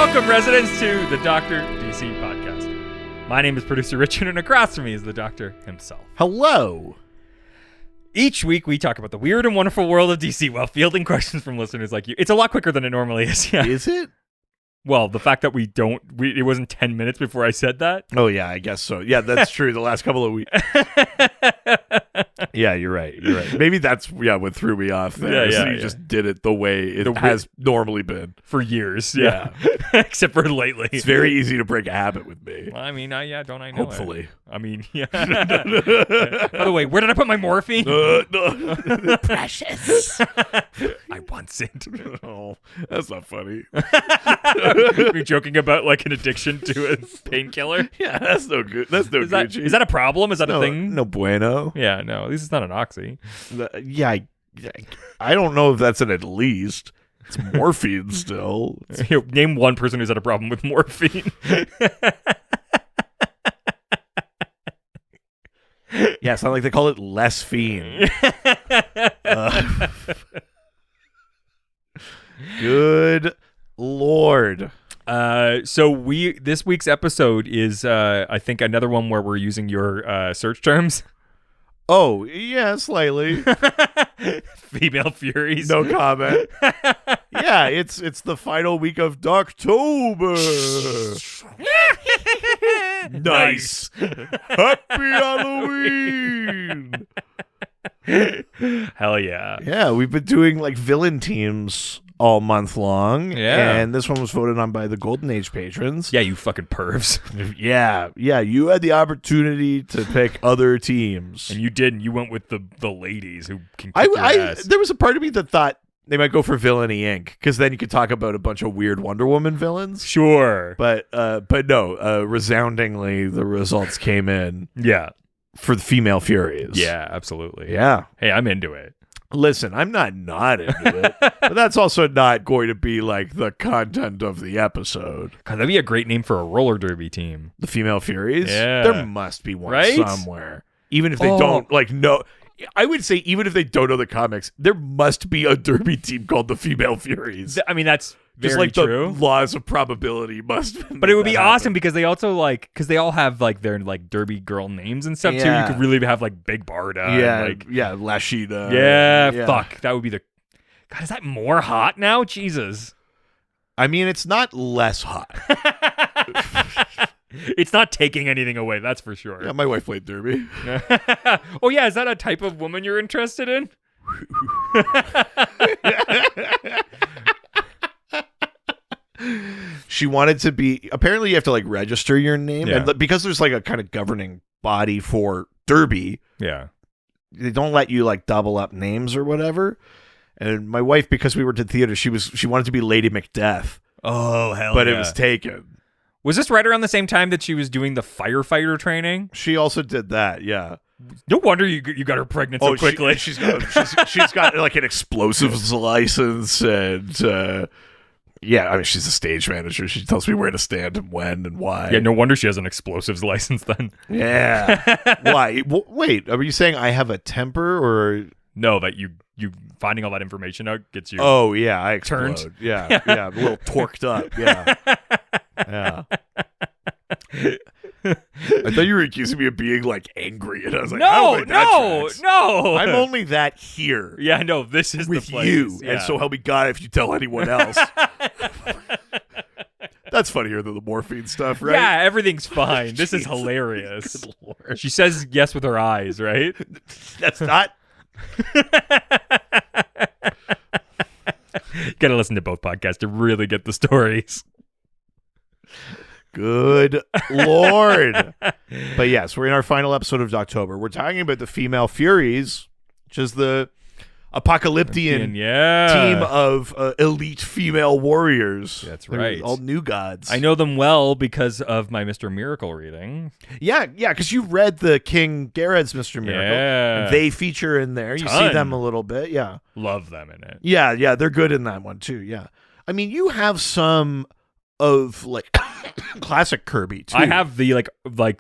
Welcome, residents, to the Doctor DC podcast. My name is producer Richard, and across from me is the Doctor himself. Hello. Each week, we talk about the weird and wonderful world of DC while fielding questions from listeners like you. It's a lot quicker than it normally is. Yeah. Is it? Well, the fact that it wasn't 10 minutes before I said that. Oh, yeah, I guess so. Yeah, that's true. The last couple of weeks. Yeah, you're right. Maybe that's what threw me off there. So you just did it the way it has normally been. For years, yeah. Except for lately. It's very easy to break a habit with me. Well, I mean, don't I know Hopefully. it? I mean, yeah. By the way, where did I put my morphine? No. Precious. I once it. Oh, that's not funny. You're joking about like an addiction to a painkiller? Yeah, that's no good. That's no Gucci. Is that a problem? Is that a thing? No bueno. Yeah, no. At least it's not an oxy. Yeah, I don't know if that's an at least. It's morphine still. Name one person who's had a problem with morphine. Yeah, it's not like they call it less fiend. Good Lord. So this week's episode is I think another one where we're using your search terms. Oh, yeah, slightly. Female Furies. No comment. Yeah, it's the final week of Doctober. Nice. Happy Halloween. Hell yeah. Yeah, we've been doing like villain teams all month long. Yeah. And this one was voted on by the Golden Age patrons. Yeah, you fucking pervs. Yeah, you had the opportunity to pick other teams. And you didn't. You went with the ladies who can kick your ass. There was a part of me that thought they might go for Villainy Inc. because then you could talk about a bunch of weird Wonder Woman villains. Sure. But no, resoundingly, the results came in. Yeah. For the Female Furies. Yeah, absolutely. Yeah. Hey, I'm into it. Listen, I'm not into it, but that's also not going to be like the content of the episode. God, that'd be a great name for a roller derby team. The Female Furies? Yeah. There must be one somewhere. Even if they don't know. I would say even if they don't know the comics, there must be a derby team called the Female Furies. I mean, that's very just like true. The laws of probability must. But it would be awesome because they also because they all have like their like derby girl names and stuff too. You could really have like Big Barda. Yeah, Lashida. Yeah, fuck. That would be the. God, is that more hot now? Jesus. I mean, it's not less hot. It's not taking anything away, that's for sure. Yeah, my wife played derby. Oh yeah, is that a type of woman you're interested in? She wanted to be. Apparently, you have to like register your name, and because there's like a kind of governing body for derby. Yeah, they don't let you like double up names or whatever. And my wife, because we were to theater, she wanted to be Lady Macbeth. Oh hell! But it was taken. Was this right around the same time that she was doing the firefighter training? She also did that, yeah. No wonder you got her pregnant so quickly. She's got like an explosives license, and I mean, she's a stage manager. She tells me where to stand and when and why. Yeah, no wonder she has an explosives license then. Yeah. Why? Wait, are you saying I have a temper or no? That you finding all that information out gets you. Oh yeah, I explode. Turned. Yeah, a little torqued up. Yeah. Yeah. I thought you were accusing me of being like angry, and I was like, no. I'm only that here. Yeah, no, this is with the place. You, yeah. And so help me God if you tell anyone else. That's funnier than the morphine stuff, right? Yeah, everything's fine. This is hilarious. Good Lord. She says yes with her eyes, right? That's not. Gotta listen to both podcasts to really get the stories. Good Lord. But yes, we're in our final episode of Doctober. We're talking about the Female Furies, which is the apocalyptian team of elite female warriors. That's right. They're all new gods. I know them well because of my Mr. Miracle reading. Yeah, because you read the King Garrett's Mr. Miracle. Yeah. They feature in there. You see them a little bit. Yeah. Love them in it. Yeah, they're good in that one too. Yeah. I mean, you have some of like classic Kirby too. I have the like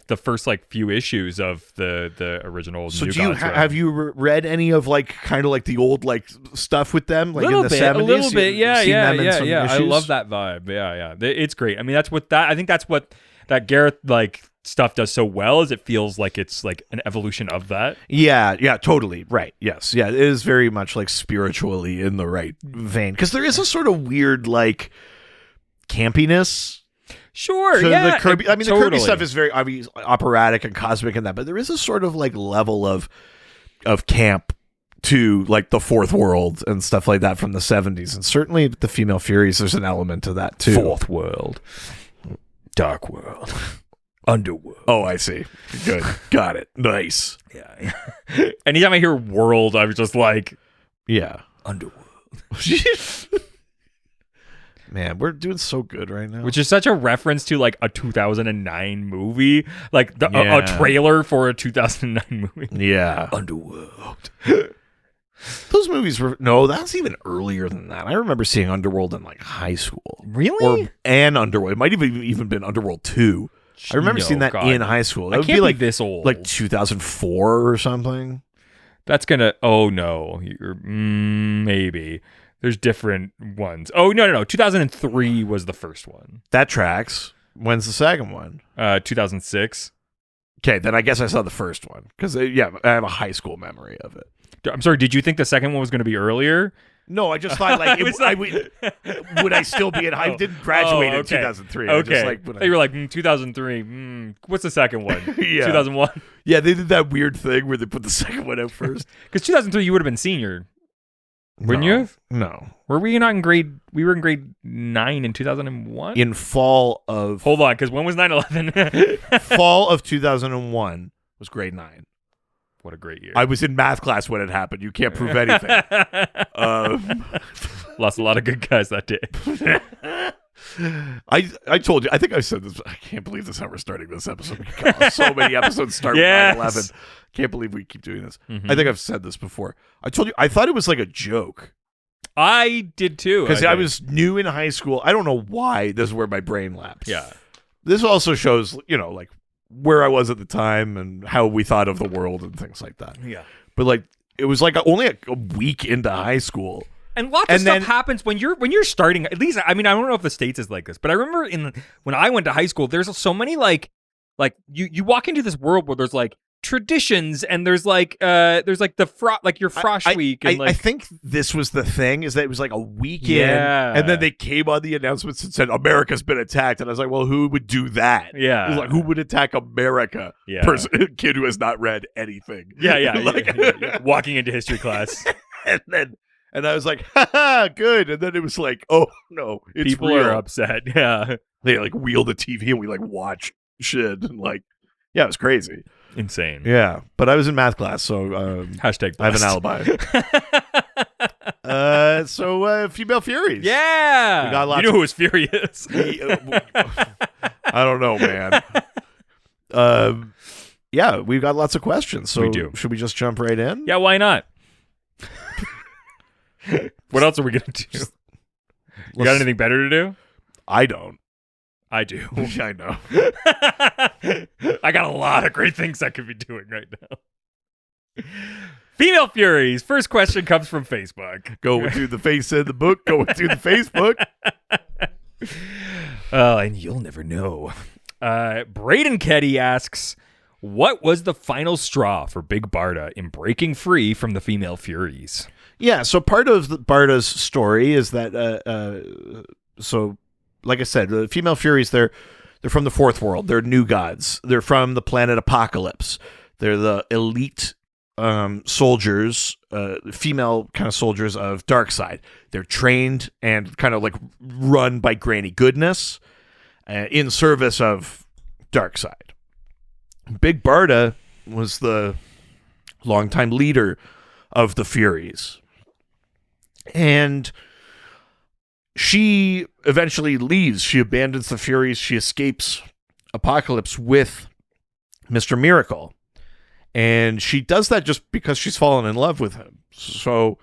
the first like few issues of the original. So New do you Gods run. have you read any of like kind of like the old like stuff with them like little in the bit, 70s? a little bit, yeah. I issues? love that vibe. Yeah. It's great. I mean, I think that's what that Gareth like stuff does so well is it feels like it's like an evolution of that. Yeah, totally. Right. Yes. Yeah, it is very much like spiritually in the right vein because there is a sort of weird like campiness. Sure, So yeah. the Kirby, I mean, totally. the Kirby stuff is very obviously operatic and cosmic in that, but there is a sort of like level of camp to like the Fourth World and stuff like that from the 70s, and certainly the Female Furies, there's an element to that too. Fourth World, Dark World, Underworld. Oh, I see. Good, got it. Nice. Yeah. Anytime I hear world, I was just like, yeah, Underworld. Man, we're doing so good right now. Which is such a reference to like a 2009 movie, like a trailer for a 2009 movie. Yeah. Underworld. Those movies were that's even earlier than that. I remember seeing Underworld in like high school. Really? And Underworld. It might have even been Underworld 2. I remember seeing that in high school. That would can't be like this old. like 2004 or something. That's gonna. Oh no, maybe. There's different ones. Oh no. 2003 was the first one. That tracks. When's the second one? 2006. Okay, then I guess I saw the first one because I have a high school memory of it. I'm sorry. Did you think the second one was going to be earlier? No, I just thought like, would I still be in high? I didn't graduate in 2003. Okay, just, like, you were like 2003. What's the second one? Yeah. 2001. Yeah, they did that weird thing where they put the second one out first. Because 2003, you would have been senior. Wouldn't you have? No. Were we not in grade? We were in grade 9 in 2001. In fall of. Hold on, because when was 9/11? Fall of 2001 was grade 9. What a great year! I was in math class when it happened. You can't prove anything. Lost a lot of good guys that day. I told you. I think I said this. I can't believe this. How we're starting this episode. God, so many episodes start with 9/11. Can't believe we keep doing this. Mm-hmm. I think I've said this before. I told you. I thought it was like a joke. I did too. Because I was new in high school. I don't know why. This is where my brain lapsed. Yeah. This also shows, like where I was at the time and how we thought of the world and things like that. Yeah. But like, it was like only a week into high school. And lots of stuff happens when you're starting. At least, I mean, I don't know if the States is like this, but I remember when I went to high school, there's so many like you walk into this world where there's like traditions and there's like your frosh week. And I think this was the thing is that it was like a weekend, and then they came on the announcements and said America's been attacked, and I was like, well, who would do that? Yeah, it was like, who would attack America? Yeah, kid who has not read anything. Yeah. Walking into history class, and I was like, haha, good. And then it was like, oh no, it's people real. are upset. Yeah, they like wheel the TV and we like watch shit and like, yeah, it was crazy. Insane. Yeah, but I was in math class, so hashtag I have an alibi. So Female Furies. Yeah, we got lots. You know who was furious? I don't know, man. Yeah, we've got lots of questions. So we do. Should we just jump right in? Yeah, why not? What else are we gonna do? You got anything better to do? I don't. I do. I know. I got a lot of great things I could be doing right now. Female Furies. First question comes from Facebook. Going through the face in the book. Going through the Facebook. And you'll never know. Braden Ketty asks, what was the final straw for Big Barda in breaking free from the Female Furies? Yeah, so part of Barda's story is that, like I said, the Female Furies, they're from the Fourth World. They're new gods. They're from the planet Apocalypse. They're the elite soldiers, female kind of soldiers of Darkseid. They're trained and kind of like run by Granny Goodness in service of Darkseid. Big Barda was the longtime leader of the Furies. And she eventually leaves. She abandons the Furies. She escapes Apocalypse with Mr. Miracle. And she does that just because she's fallen in love with him. So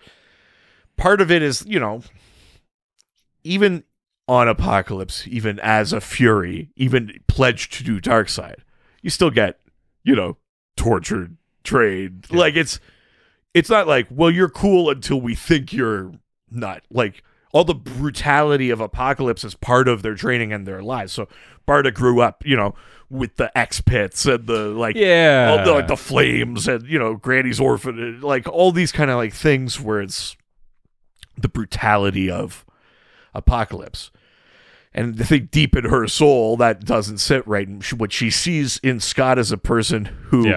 part of it is, even on Apocalypse, even as a Fury, even pledged to do Darkseid. You still get, tortured, trained. Yeah. Like, it's not like, well, you're cool until we think you're not. Like, all the brutality of Apocalypse is part of their training and their lives. So Barda grew up, with the X pits and the all the flames and Granny's orphan, like all these kind of like things where it's the brutality of Apocalypse. And I think deep in her soul that doesn't sit right. And what she sees in Scott as a person who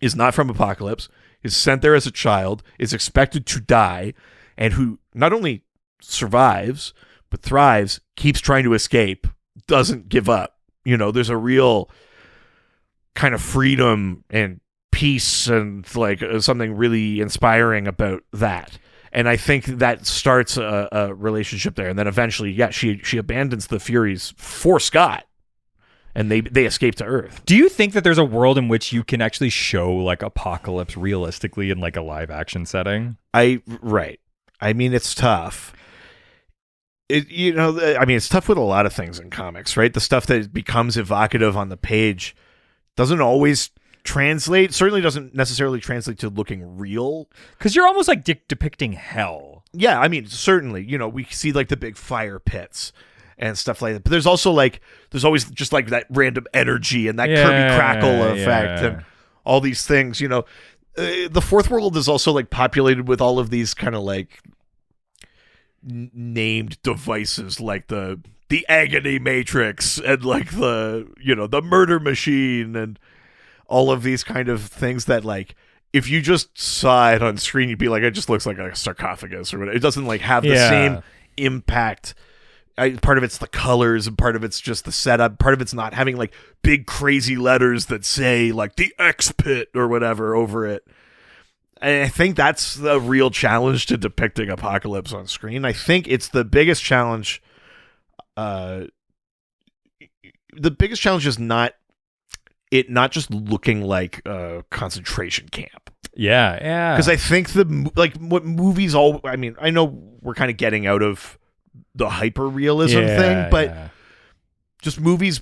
is not from Apocalypse, is sent there as a child, is expected to die, and who not only survives but thrives, keeps trying to escape, doesn't give up. There's a real kind of freedom and peace and like something really inspiring about that. And I think that starts a relationship there. And then eventually, she abandons the Furies for Scott, and they escape to Earth. Do you think that there's a world in which you can actually show like Apocalypse realistically in like a live action setting? Right. I mean, it's tough. It's tough with a lot of things in comics, right? The stuff that becomes evocative on the page doesn't always translate. Certainly doesn't necessarily translate to looking real. Because you're almost like depicting hell. Yeah, I mean, certainly. We see like the big fire pits and stuff like that. But there's also there's always just like that random energy and that Kirby crackle effect and all these things. The fourth world is also like populated with all of these kind of like named devices, like the agony matrix and like the murder machine and all of these kind of things that like if you just saw it on screen you'd be like, it just looks like a sarcophagus or whatever. It doesn't like have the same impact. Part of it's the colors and part of it's just the setup. Part of it's not having like big crazy letters that say like the X pit or whatever over it. And I think that's the real challenge to depicting Apocalypse on screen. I think it's the biggest challenge. The biggest challenge is not just looking like a concentration camp. Yeah. Because I think what movies I mean, I know we're kind of getting out of the hyper realism thing, but just movies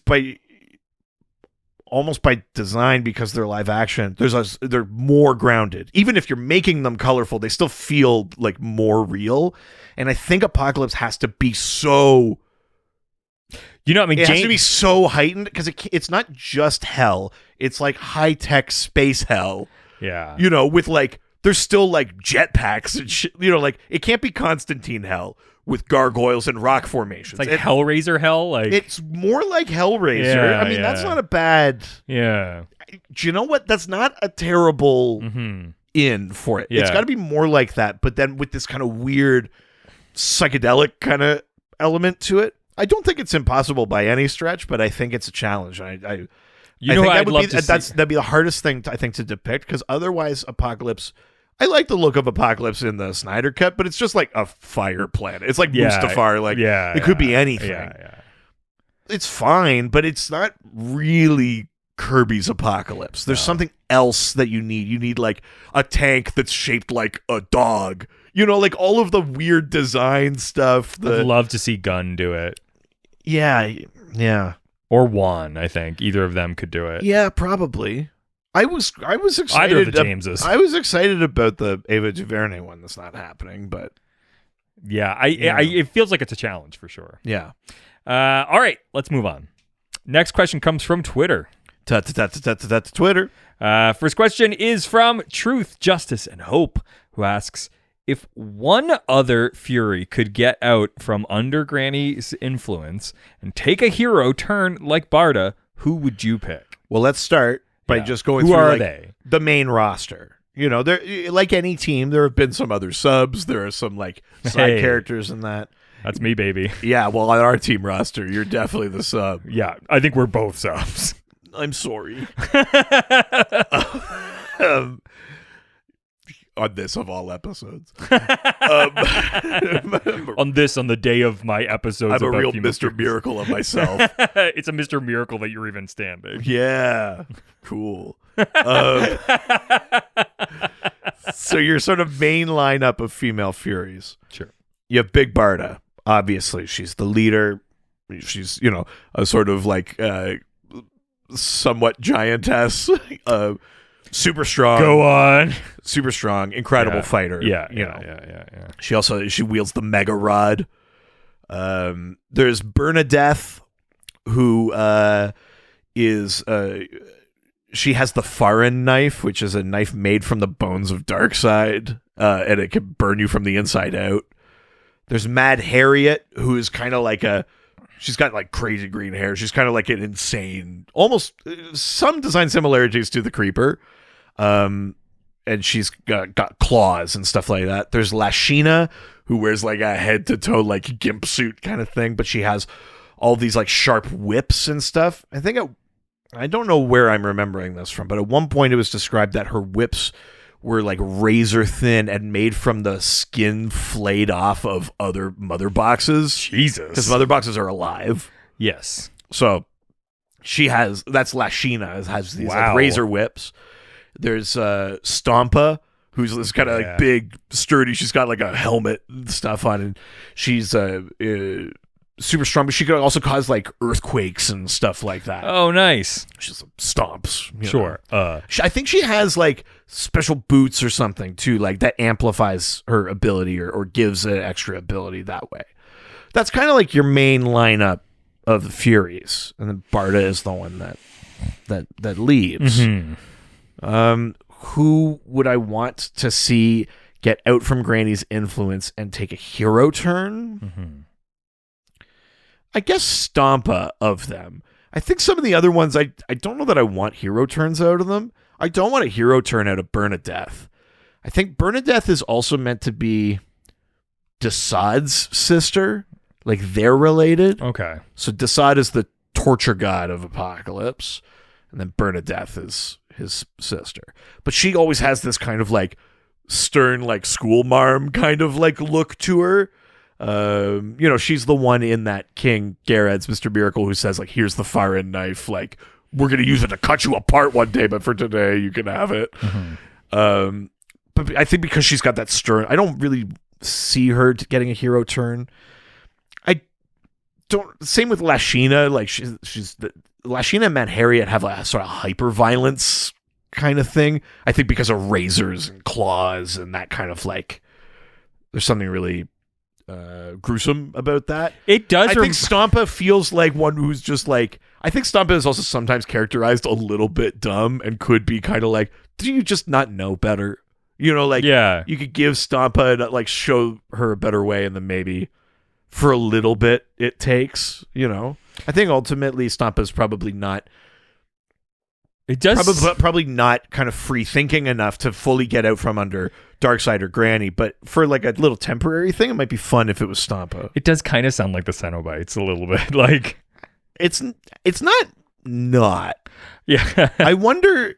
almost by design, because they're live action, they're more grounded. Even if you're making them colorful, they still feel like more real. And I think Apocalypse has to be so, it has to be so heightened, because it's not just hell. It's like high tech space hell. Yeah. With like, there's still like jetpacks and shit. Like it can't be Constantine hell with gargoyles and rock formations. It's like Hellraiser hell. Like it's more like Hellraiser. I mean, that's not a bad. Yeah. Do you know what? That's not a terrible in for it. Yeah. It's got to be more like that, but then with this kind of weird psychedelic kind of element to it. I don't think it's impossible by any stretch, but I think it's a challenge. That'd be the hardest thing I think to depict, because otherwise Apocalypse. I like the look of Apocalypse in the Snyder Cut, but it's just like a fire planet. It's like Mustafar. Like it could be anything. Yeah. It's fine, but it's not really Kirby's Apocalypse. There's something else that you need. You need like a tank that's shaped like a dog. Like all of the weird design stuff. I'd love to see Gunn do it. Yeah. Or Juan, I think. Either of them could do it. Yeah, probably. I was excited. Either of the Jameses. I was excited about the Ava DuVernay one that's not happening, but it feels like it's a challenge for sure. Yeah. All right, let's move on. Next question comes from Twitter. Twitter. First question is from Truth, Justice, and Hope, who asks, if one other Fury could get out from under Granny's influence and take a hero turn like Barda, who would you pick? Well, let's start by just going through like, they? The main roster. There, like any team, there have been some other subs. There are some like side characters in that. That's me, baby. Yeah, well, on our team roster, you're definitely the sub. Yeah, I think we're both subs. I'm sorry. On this of all episodes. On the day of my episodes. I'm a real Mr. Miracle of myself. It's a Mr. Miracle that you're even standing. Yeah. Cool. So your sort of main lineup of Female Furies. Sure. You have Big Barda. obviously she's the leader. She's, a sort of like somewhat giantess, super strong. Go on. Super strong, incredible fighter. Yeah. She wields the mega rod. There's Bernadette, who is she has the Farin knife, which is a knife made from the bones of Darkseid, and it can burn you from the inside out. There's Mad Harriet, who is kind of like she's got like crazy green hair. She's kind of like an insane, almost some design similarities to the Creeper. And she's got claws and stuff like that. There's Lashina, who wears like a head to toe like gimp suit kind of thing, but she has all these like sharp whips and stuff. I don't know where I'm remembering this from, but at one point it was described that her whips were like razor thin and made from the skin flayed off of other mother boxes. Jesus. Because mother boxes are alive. Yes. So that's Lashina, has these like razor whips. There's Stompa, who's this kind of like big, sturdy. She's got like a helmet and stuff on, and she's super strong, but she could also cause like earthquakes and stuff like that. Oh, nice. She's stomps. Sure. I think she has like special boots or something too, like that amplifies her ability or gives an extra ability that way. That's kind of like your main lineup of the Furies, and then Barda is the one that leaves. Mm-hmm. Who would I want to see get out from Granny's influence and take a hero turn? Mm-hmm. I guess Stompa of them. I think some of the other ones, I don't know that I want hero turns out of them. I don't want a hero turn out of Bernadette. I think Bernadette is also meant to be Desaad's sister. Like, they're related. Okay. So Darkseid is the torture god of Apocalypse, and then Bernadette is his sister. But she always has this kind of like stern, like school marm kind of like look to her. She's the one in that King Garrett's Mr. Miracle who says like, here's the Farin knife, like we're gonna use it to cut you apart one day, but for today you can have it. Mm-hmm. But I think because she's got that stern, I don't really see her getting a hero turn. I don't. Same with Lashina. Like she's the Lashina and Mad Harriet have a sort of hyper violence kind of thing. I think because of razors and claws and that kind of like, there's something really gruesome about that. It does. I think Stompa feels like one who's just like. I think Stompa is also sometimes characterized a little bit dumb and could be kind of like, do you just not know better? You could give Stompa and like show her a better way, and then maybe for a little bit it takes. I think ultimately Stompa is probably not. It does probably not kind of free thinking enough to fully get out from under Darkseid or Granny, but for like a little temporary thing, it might be fun if it was Stompa. It does kind of sound like the Cenobites a little bit, like it's not. Yeah. I wonder.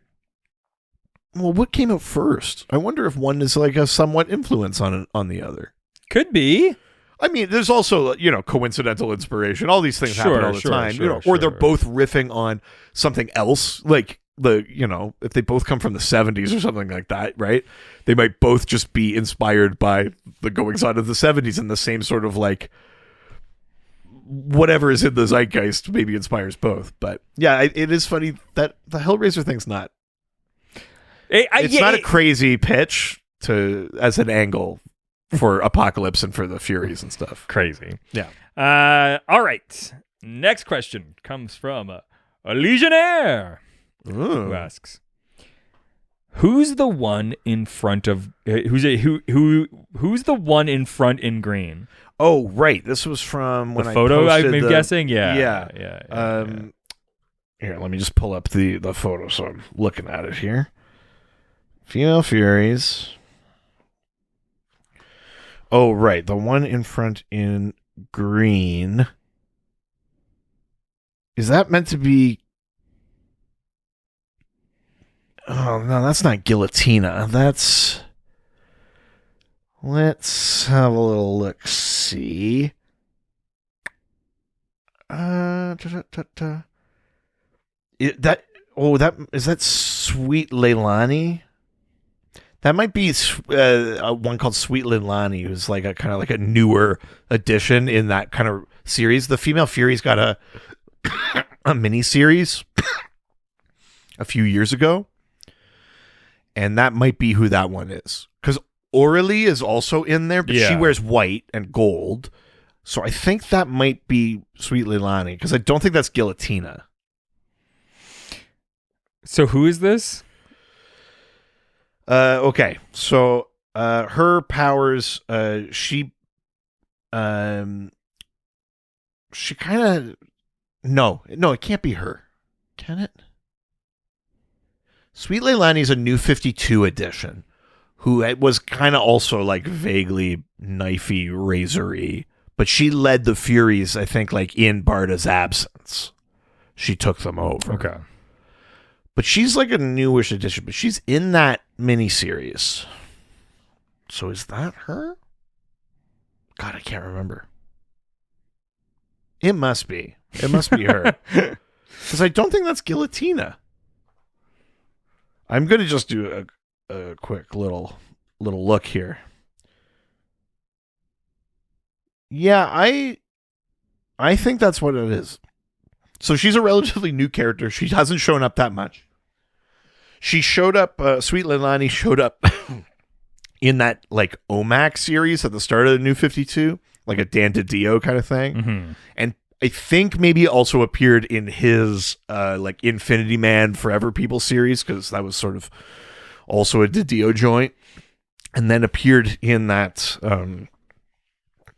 Well, what came out first? I wonder if one is like a somewhat influence on the other. Could be. I mean, there's also, coincidental inspiration. All these things happen all the time. Or they're both riffing on something else, like if they both come from the 70s or something like that, right? They might both just be inspired by the goings on of the 70s, and the same sort of like whatever is in the zeitgeist maybe inspires both. But yeah, it is funny that the Hellraiser thing's not. It's not a crazy pitch as an angle for Apocalypse and for the Furies and stuff. Crazy. Yeah. All right. Next question comes from a Legionnaire who asks, "Who's the one in front of who's the one in front in green?" Oh, right. This was from when the photo. I'm guessing. Yeah. Here, let me just pull up the photo so I'm looking at it here. Female Furies. Oh, right. The one in front in green. Is that meant to be... Oh, no, that's not Guillotina. That's... Let's have a little look-see. Is that Sweet Leilani? That might be one called Sweet Linlani, who's like a kind of like a newer addition in that kind of series. The Female Furies got a mini series a few years ago, and that might be who that one is. Because Aurelie is also in there, but she wears white and gold. So I think that might be Sweet Leilani, because I don't think that's Guillotina. So who is this? Okay, so her powers, she kind of no, it can't be her, can it? Sweet Leilani is a New 52 edition, who was kind of also like vaguely knifey, razory, but she led the Furies, I think, like in Barda's absence. She took them over. Okay. But she's like a newish addition, but she's in that miniseries. So is that her? God, I can't remember. It must be. It must be her. Because I don't think that's Guillotina. I'm going to just do a quick little look here. Yeah, I think that's what it is. So she's a relatively new character. She hasn't shown up that much. She showed up, Sweet Leilani showed up in that like OMAC series at the start of the New 52, like a Dan DiDio kind of thing. Mm-hmm. And I think maybe also appeared in his like Infinity Man Forever People series, because that was sort of also a DiDio joint. And then appeared in that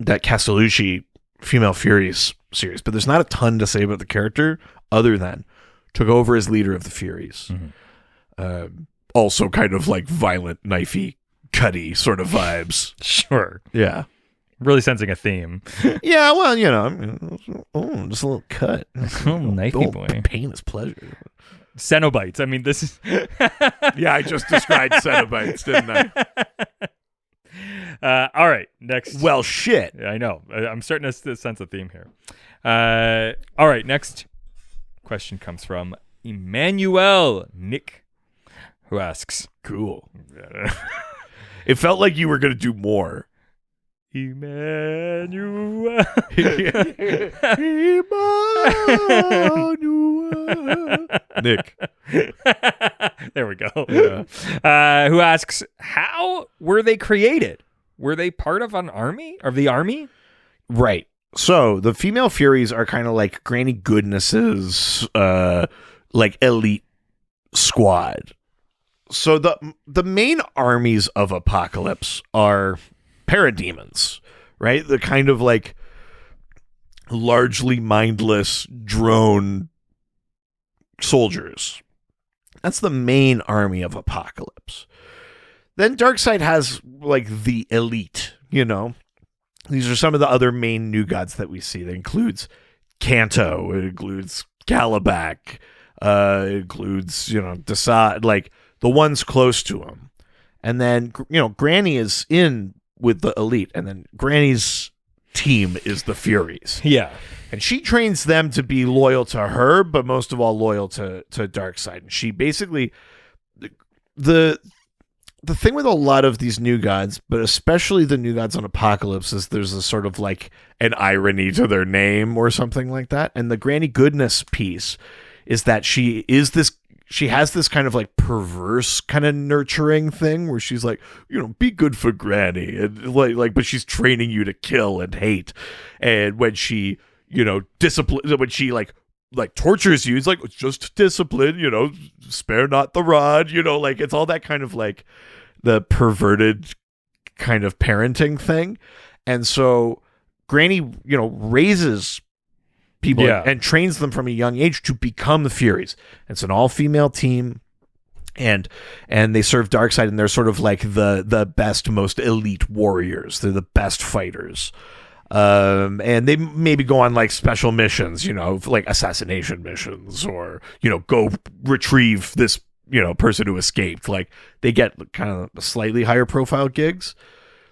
that Castellucci Female Furies series. But there's not a ton to say about the character other than took over as leader of the Furies. Mm-hmm. Also kind of like violent, knifey, cutty sort of vibes. Sure. Yeah. Really sensing a theme. Yeah, well, you know, just a little cut. Knifey boy. Pain is pleasure. Cenobites. I mean, this is... Yeah, I just described Cenobites, didn't I? All right, next. Well, shit. I know. I'm starting to sense a theme here. All right, next question comes from Emmanuel Nick, who asks... Cool. It felt like you were going to do more. Emmanuel. Emmanuel. Nick. There we go. Yeah. Who asks, how were they created? Were they part of an army? Of the army? Right. So the Female Furies are kind of like Granny Goodness's like elite squad. So the main armies of Apocalypse are parademons, right? The kind of like largely mindless drone soldiers. That's the main army of Apocalypse. Then Darkseid has like the elite, you know. These are some of the other main new gods that we see. That includes Kanto, it includes Kalibak, it includes, you know, Darkseid, like the ones close to him. And then, you know, Granny is in with the elite, and then Granny's team is the Furies. Yeah. And she trains them to be loyal to her, but most of all loyal to Darkseid. And she basically, the thing with a lot of these new gods, but especially the new gods on Apocalypse, is there's a sort of like an irony to their name or something like that. And the Granny Goodness piece is that she has this kind of like perverse kind of nurturing thing where she's like, you know, be good for Granny, and like, but she's training you to kill and hate. And when she, you know, when she like tortures you, it's like, it's just discipline, you know, spare not the rod, you know, like it's all that kind of like the perverted kind of parenting thing. And so Granny, you know, raises people and trains them from a young age to become the Furies. It's an all-female team, and they serve Darkseid, and they're sort of like the best, most elite warriors. They're the best fighters. And they maybe go on like special missions, you know, like assassination missions, or, you know, go retrieve this, you know, person who escaped. Like they get kind of slightly higher profile gigs.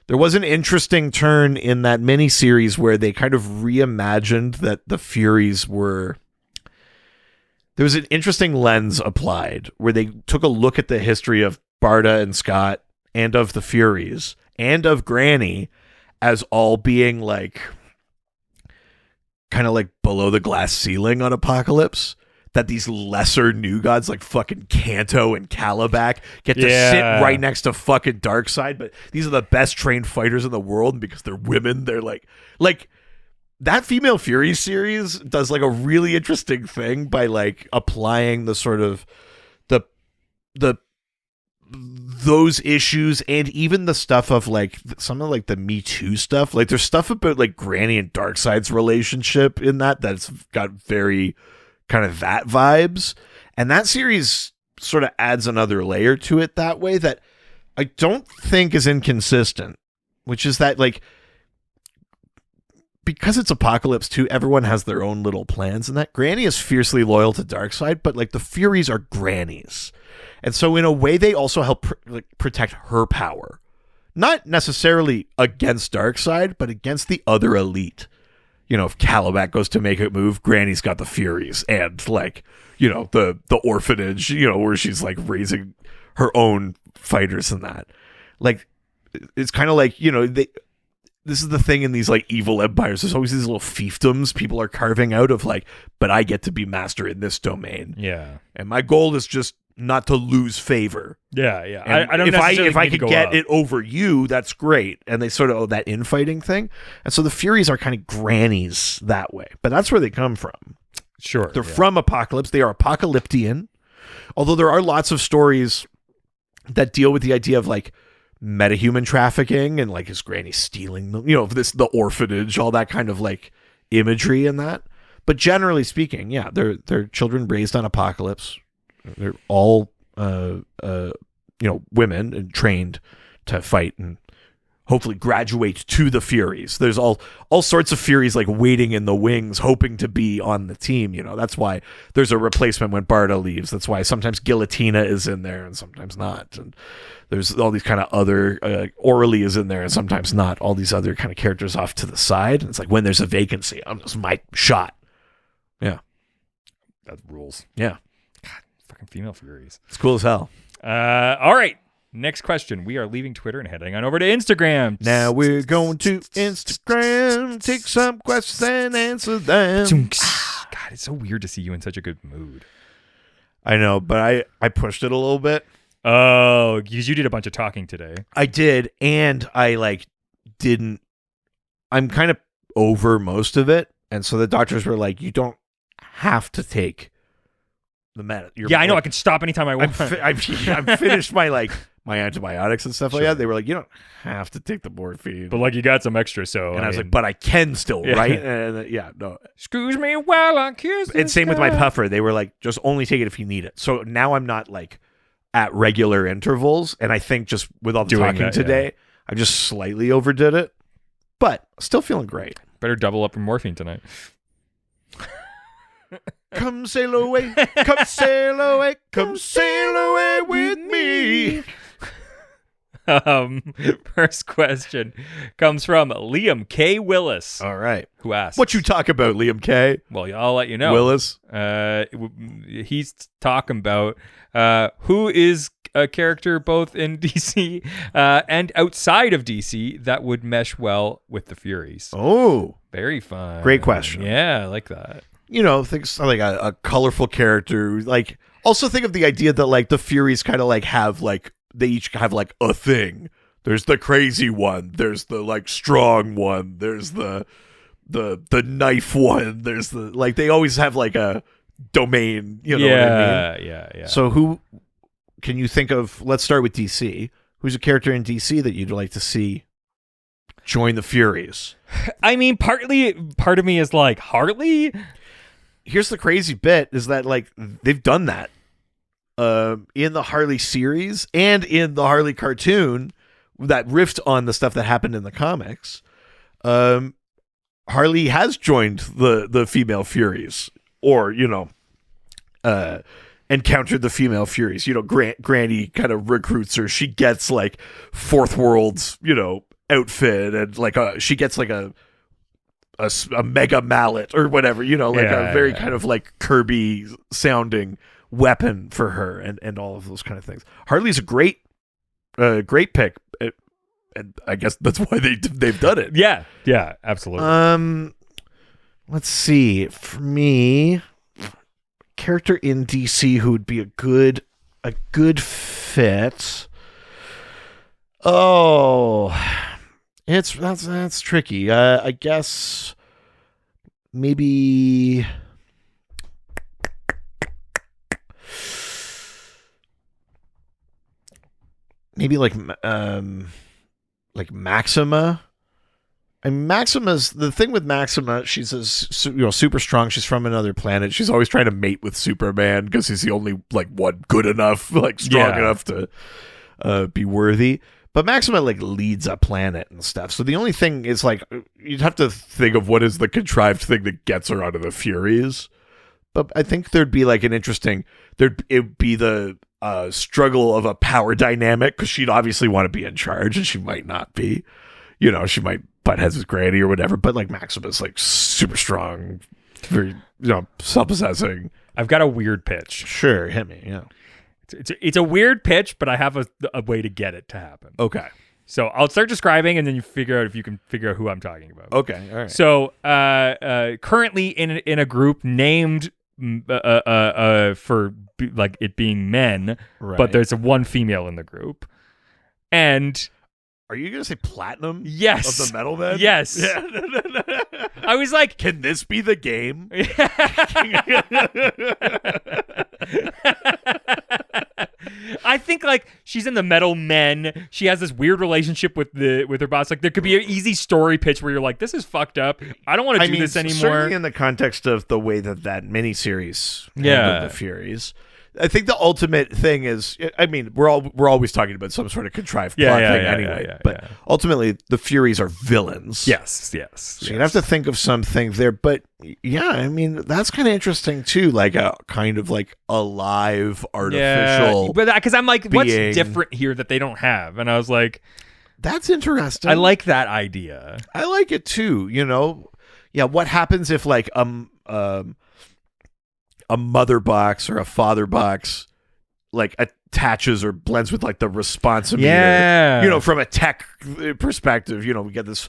There was an interesting turn in that miniseries where they kind of reimagined that the Furies were... There was an interesting lens applied where they took a look at the history of Barda and Scott and of the Furies and of Granny as all being like kind of like below the glass ceiling on Apocalypse, that these lesser new gods like fucking Kanto and Calabac get to sit right next to fucking Darkseid, but these are the best trained fighters in the world, and because they're women, they're like that Female Furies series does like a really interesting thing by like applying the sort of the those issues, and even the stuff of like some of like the Me Too stuff. Like there's stuff about like Granny and Darkseid's relationship in that's got very kind of that vibes, and that series sort of adds another layer to it that way that I don't think is inconsistent, which is that like because it's Apocalypse 2, everyone has their own little plans, and that Granny is fiercely loyal to Darkseid, but like the Furies are grannies. And so in a way, they also help protect her power. Not necessarily against Darkseid, but against the other elite. You know, if Calabac goes to make a move, Granny's got the Furies and like, you know, the orphanage, you know, where she's like raising her own fighters and that. Like, it's kind of like, you know, this is the thing in these like evil empires. There's always these little fiefdoms people are carving out of like, but I get to be master in this domain. Yeah. And my goal is just not to lose favor. Yeah, yeah. I don't if I could get it over you, that's great. And they sort of that infighting thing. And so the Furies are kind of grannies that way. But that's where they come from. Sure. They're from Apocalypse. They are apocalyptian. Although there are lots of stories that deal with the idea of like metahuman trafficking and like is Granny stealing them, you know, the orphanage, all that kind of like imagery in that. But generally speaking, yeah, they're children raised on Apocalypse. They're all, you know, women and trained to fight and hopefully graduate to the Furies. There's all sorts of Furies like waiting in the wings, hoping to be on the team. You know, that's why there's a replacement when Barda leaves. That's why sometimes Guillotina is in there and sometimes not. And there's all these kind of other, Orally is in there and sometimes not. All these other kind of characters off to the side. And it's like when there's a vacancy, it's my shot. Yeah. That rules. Yeah. Fucking Female Furies. It's cool as hell. All right. Next question. We are leaving Twitter and heading on over to Instagram. Now we're going to Instagram. Take some questions and answer them. God, it's so weird to see you in such a good mood. I know, but I pushed it a little bit. Oh, because you did a bunch of talking today. I did, and I like didn't. I'm kind of over most of it, and so the doctors were like, "You don't have to take the med." I know. I can stop anytime I want. I've finished my antibiotics and stuff like that. They were like, "You don't have to take the morphine," but like you got some extra. So and I was like, "But I can still, right?" And no. Excuse me while I kiss. And same with my puffer. They were like, "Just only take it if you need it." So now I'm not like at regular intervals, and I think just with all the talking today, I just slightly overdid it, but still feeling great. Better double up your morphine tonight. Come sail away, come sail away, come sail away with me. First question comes from Liam K. Willis. All right. Who asks, what you talk about, Liam K? Well, I'll let you know. Willis. He's talking about who is a character both in DC and outside of DC that would mesh well with the Furies. Oh. Very fun. Great question. Yeah, I like that. You know, think like a colorful character. Like, also think of the idea that like the Furies kind of like have like, they each have like a thing. There's the crazy one. There's the like strong one. There's the knife one. There's the like they always have like a domain. You know what I mean? Yeah. So who can you think of? Let's start with DC. Who's a character in DC that you'd like to see join the Furies? I mean, part of me is like Harley. Here's the crazy bit: is that like they've done that. In the Harley series and in the Harley cartoon that riffed on the stuff that happened in the comics, Harley has joined the Female Furies, or, you know, encountered the Female Furies. You know, Granny kind of recruits her. She gets like Fourth World's, you know, outfit, and like she gets like a mega mallet or whatever, you know, like a very kind of like Kirby sounding weapon for her, and all of those kind of things. Harley's a great great pick. And I guess that's why they've done it. Yeah, absolutely. Let's see. For me, character in DC who would be a good fit. Oh, that's tricky. I guess maybe like Maxima. I mean, Maxima's the thing with Maxima. She's super strong. She's from another planet. She's always trying to mate with Superman because he's the only one good enough, strong enough to be worthy. But Maxima leads a planet and stuff. So the only thing is you'd have to think of what is the contrived thing that gets her out of the Furies. But I think there'd be it'd be the struggle of a power dynamic because she'd obviously want to be in charge and she might not be. She might butt heads with Granny or whatever. But Maxima's super strong, very self-possessing. I've got a weird pitch. Sure, hit me. Yeah. It's a weird pitch, but I have a way to get it to happen. Okay. So I'll start describing, and then you figure out if you can figure out who I'm talking about. Okay. All right. So currently in a group named for it being men, right. But there's one female in the group, and. Are you going to say Platinum? Yes. Of the Metal Men? Yes. Yeah. I was like, can this be the game? I think she's in the Metal Men. She has this weird relationship with her boss. There could be an easy story pitch where you're like, this is fucked up. I don't want to do this anymore. Certainly in the context of the way that miniseries handled the Furies. I think the ultimate thing is, I mean, we're always talking about some sort of contrived plot thing anyway. But ultimately, the Furies are villains. Yes. So you'd have to think of something there. But yeah, I mean, that's kind of interesting too. A kind of a live artificial. Yeah, but because I'm what's being. Different here that they don't have? And I was like, that's interesting. I like that idea. I like it too. Yeah. What happens if a mother box or a father box attaches or blends with the responsometer. Yeah. From a tech perspective, we get this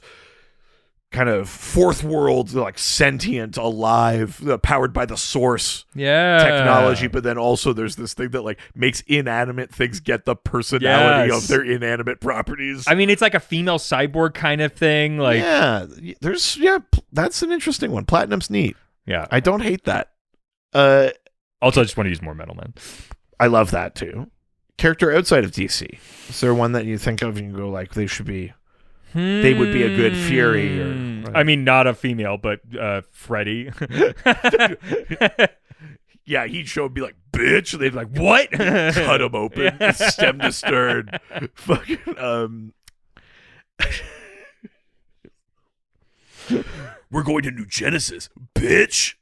kind of fourth world, sentient, alive, powered by the source technology. But then also there's this thing that makes inanimate things get the personality of their inanimate properties. I mean, it's like a female cyborg kind of thing. That's an interesting one. Platinum's neat. Yeah. I don't hate that. Also, I just want to use more Metal Men. I love that too. Character outside of DC. Is there one that you think of and you go they should be? They would be a good Fury. Right? I mean, not a female, but Freddy. Yeah, he'd show and be like, "Bitch!" And they'd be like, "What?" Cut him open, stem to stern. Fucking. We're going to New Genesis, bitch.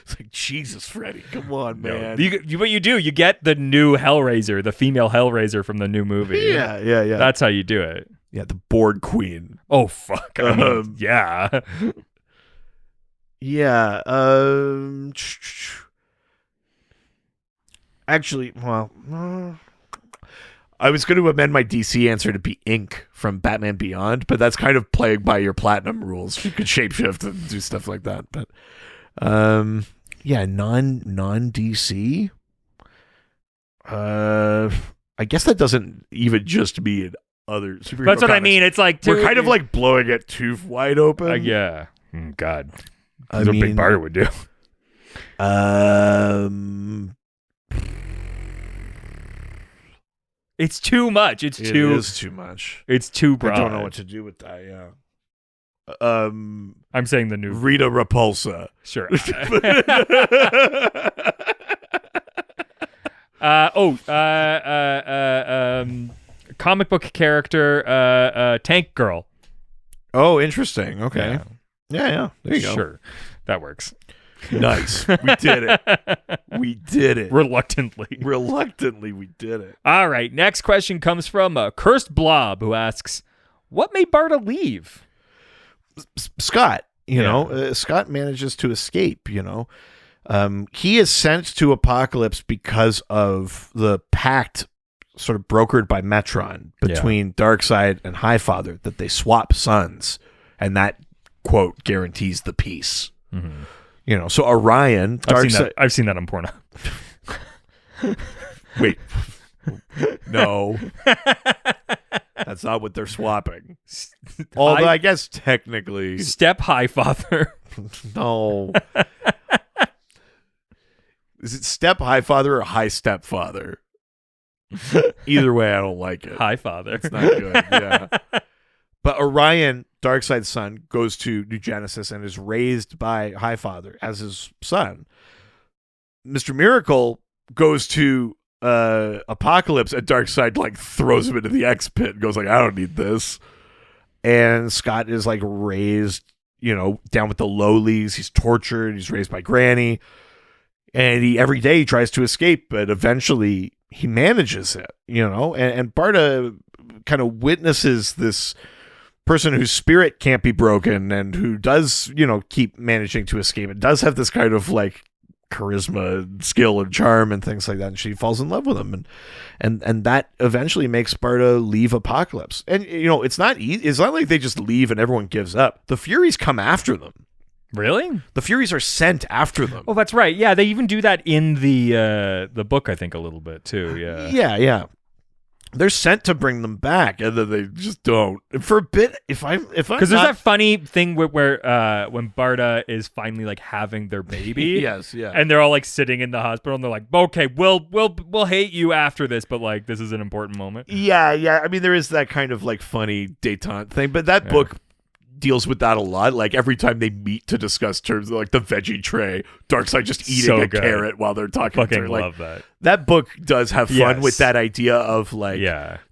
It's Jesus, Freddy, come on, man. What you do, you get the new Hellraiser, the female Hellraiser from the new movie. Yeah. That's how you do it. Yeah, the Board Queen. Oh, fuck. I mean, yeah. Yeah. Actually, well... I was going to amend my DC answer to be Ink from Batman Beyond, but that's kind of playing by your Platinum rules. You could shapeshift and do stuff like that. But non-DC. I guess that doesn't even just mean other superhero That's what comics. I mean. It's we're kind of blowing it too wide open. Yeah. God. That's what Big Barter would do. It's too much. It is too much. It's too broad. I don't know what to do with that. Yeah. I'm saying the new Rita Repulsa. Sure. Comic book character, Tank Girl. Oh, interesting. Okay. Yeah. There you go. Sure, that works. Nice. We did it. Reluctantly, we did it. All right. Next question comes from Cursed Blob, who asks, "What made Barta leave?" Scott. Scott manages to escape. He is sent to Apocalypse because of the pact sort of brokered by Metron between Darkseid and Highfather, that they swap sons, and that, quote, guarantees the peace. Mm-hmm. So Orion, I've seen that on porno. Wait, no, that's not what they're swapping. Although I guess technically, step Highfather. No, is it step Highfather or high stepfather? Either way, I don't like it. Highfather. It's not good. Yeah. But Orion, Darkseid's son, goes to New Genesis and is raised by Highfather as his son. Mr. Miracle goes to Apocalypse, and Darkseid like throws him into the X pit and goes like, I don't need this. And Scott is like raised, down with the lowlies. He's tortured. He's raised by Granny. And every day he tries to escape, but eventually he manages it, and Barda kind of witnesses this person whose spirit can't be broken and who does, keep managing to escape. It does have this kind of like charisma, skill, and charm and things like that. And she falls in love with him. And that eventually makes Barda leave Apocalypse. And, it's not easy. It's not like they just leave and everyone gives up. The Furies come after them. Really? The Furies are sent after them. Oh, that's right. Yeah, they even do that in the book, I think, a little bit too. Yeah. Yeah. They're sent to bring them back, and then they just don't. And for a bit, if I'm because there's that funny thing where when Barda is finally like having their baby, yes, yeah, and they're all like sitting in the hospital, and they're like, okay, we'll hate you after this, but like this is an important moment. Yeah. I mean, there is that kind of like funny detente thing, but that book deals with that a lot. Like every time they meet to discuss terms of like the veggie tray, Darkseid just eating a carrot while they're talking. Fucking love that. That book does have fun with that idea of like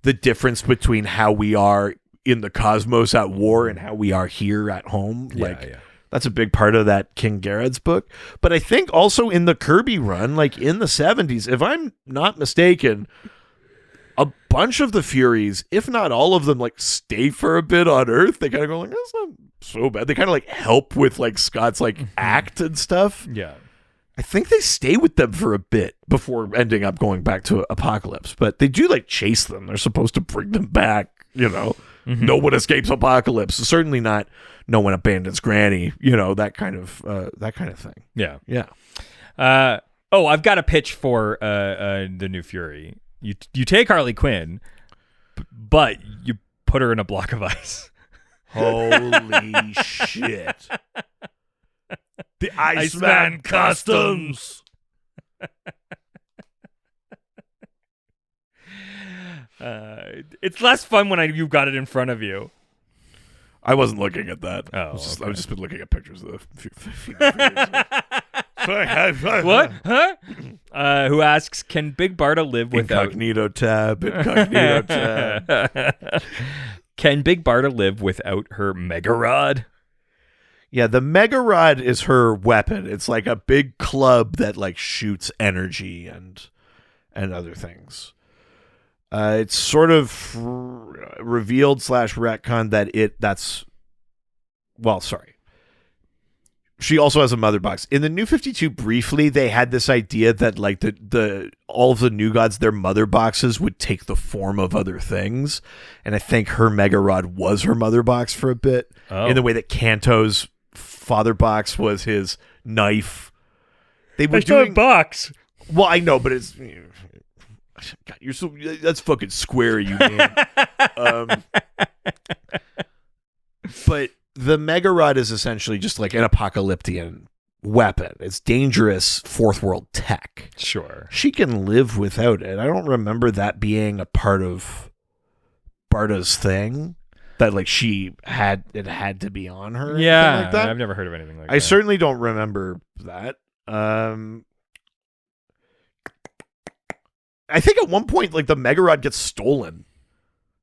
the difference between how we are in the cosmos at war and how we are here at home. That's a big part of that King Garrett's book. But I think also in the Kirby run, like in the 70s, if I'm not mistaken, a bunch of the Furies, if not all of them, like stay for a bit on Earth. They kind of go like, that's not so bad. They kind of like help with like Scott's like act and stuff. Yeah. I think they stay with them for a bit before ending up going back to Apocalypse, but they do like chase them. They're supposed to bring them back, No one escapes Apocalypse. Certainly not no one abandons Granny, that kind of thing. Yeah. Yeah. I've got a pitch for the new Fury. You take Harley Quinn, but you put her in a block of ice. Holy shit. The Iceman Customs. It's less fun when you've got it in front of you. I wasn't looking at that. I've just been looking at pictures of the What? Huh? Who asks, can Big Barda live without... Incognito tab. Can Big Barda live without her Mega Rod? Yeah, the Mega Rod is her weapon. It's like a big club that like shoots energy and other things. It's sort of revealed / retcon that she also has a mother box. In the New 52, briefly, they had this idea that like the all of the New Gods, their mother boxes would take the form of other things. And I think her Mega Rod was her mother box for a bit. Oh. In the way that Kanto's father box was his knife. They were doing box. Well, I know, but it's God, you're so that's fucking square, you man. But the Mega Rod is essentially just like an apocalyptic weapon. It's dangerous fourth world tech. Sure. She can live without it. I don't remember that being a part of Barda's thing. That like it had to be on her. Yeah. Like that. I've never heard of anything like that. I certainly don't remember that. I think at one point like the Mega Rod gets stolen.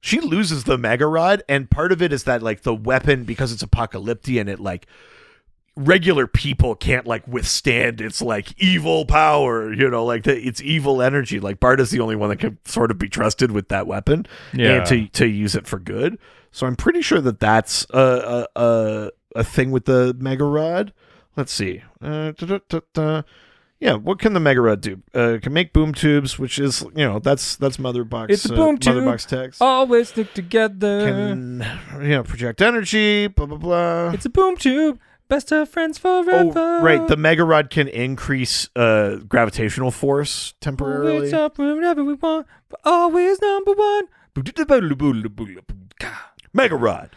She loses the Mega Rod, and part of it is that like the weapon, because it's apocalyptic, and it like regular people can't like withstand its like evil power, like its evil energy. Like Barda's the only one that can sort of be trusted with that weapon and to use it for good. So I'm pretty sure that that's a thing with the Mega Rod. Let's see. Yeah, what can the Mega Rod do? Can make boom tubes, which is, that's Mother Box. It's a boom tube. Mother Box text. Always stick together. Can, project energy, blah, blah, blah. It's a boom tube. Best of friends forever. Oh, right. The Mega Rod can increase gravitational force temporarily. Always up whenever we want, but always number one. Mega Rod.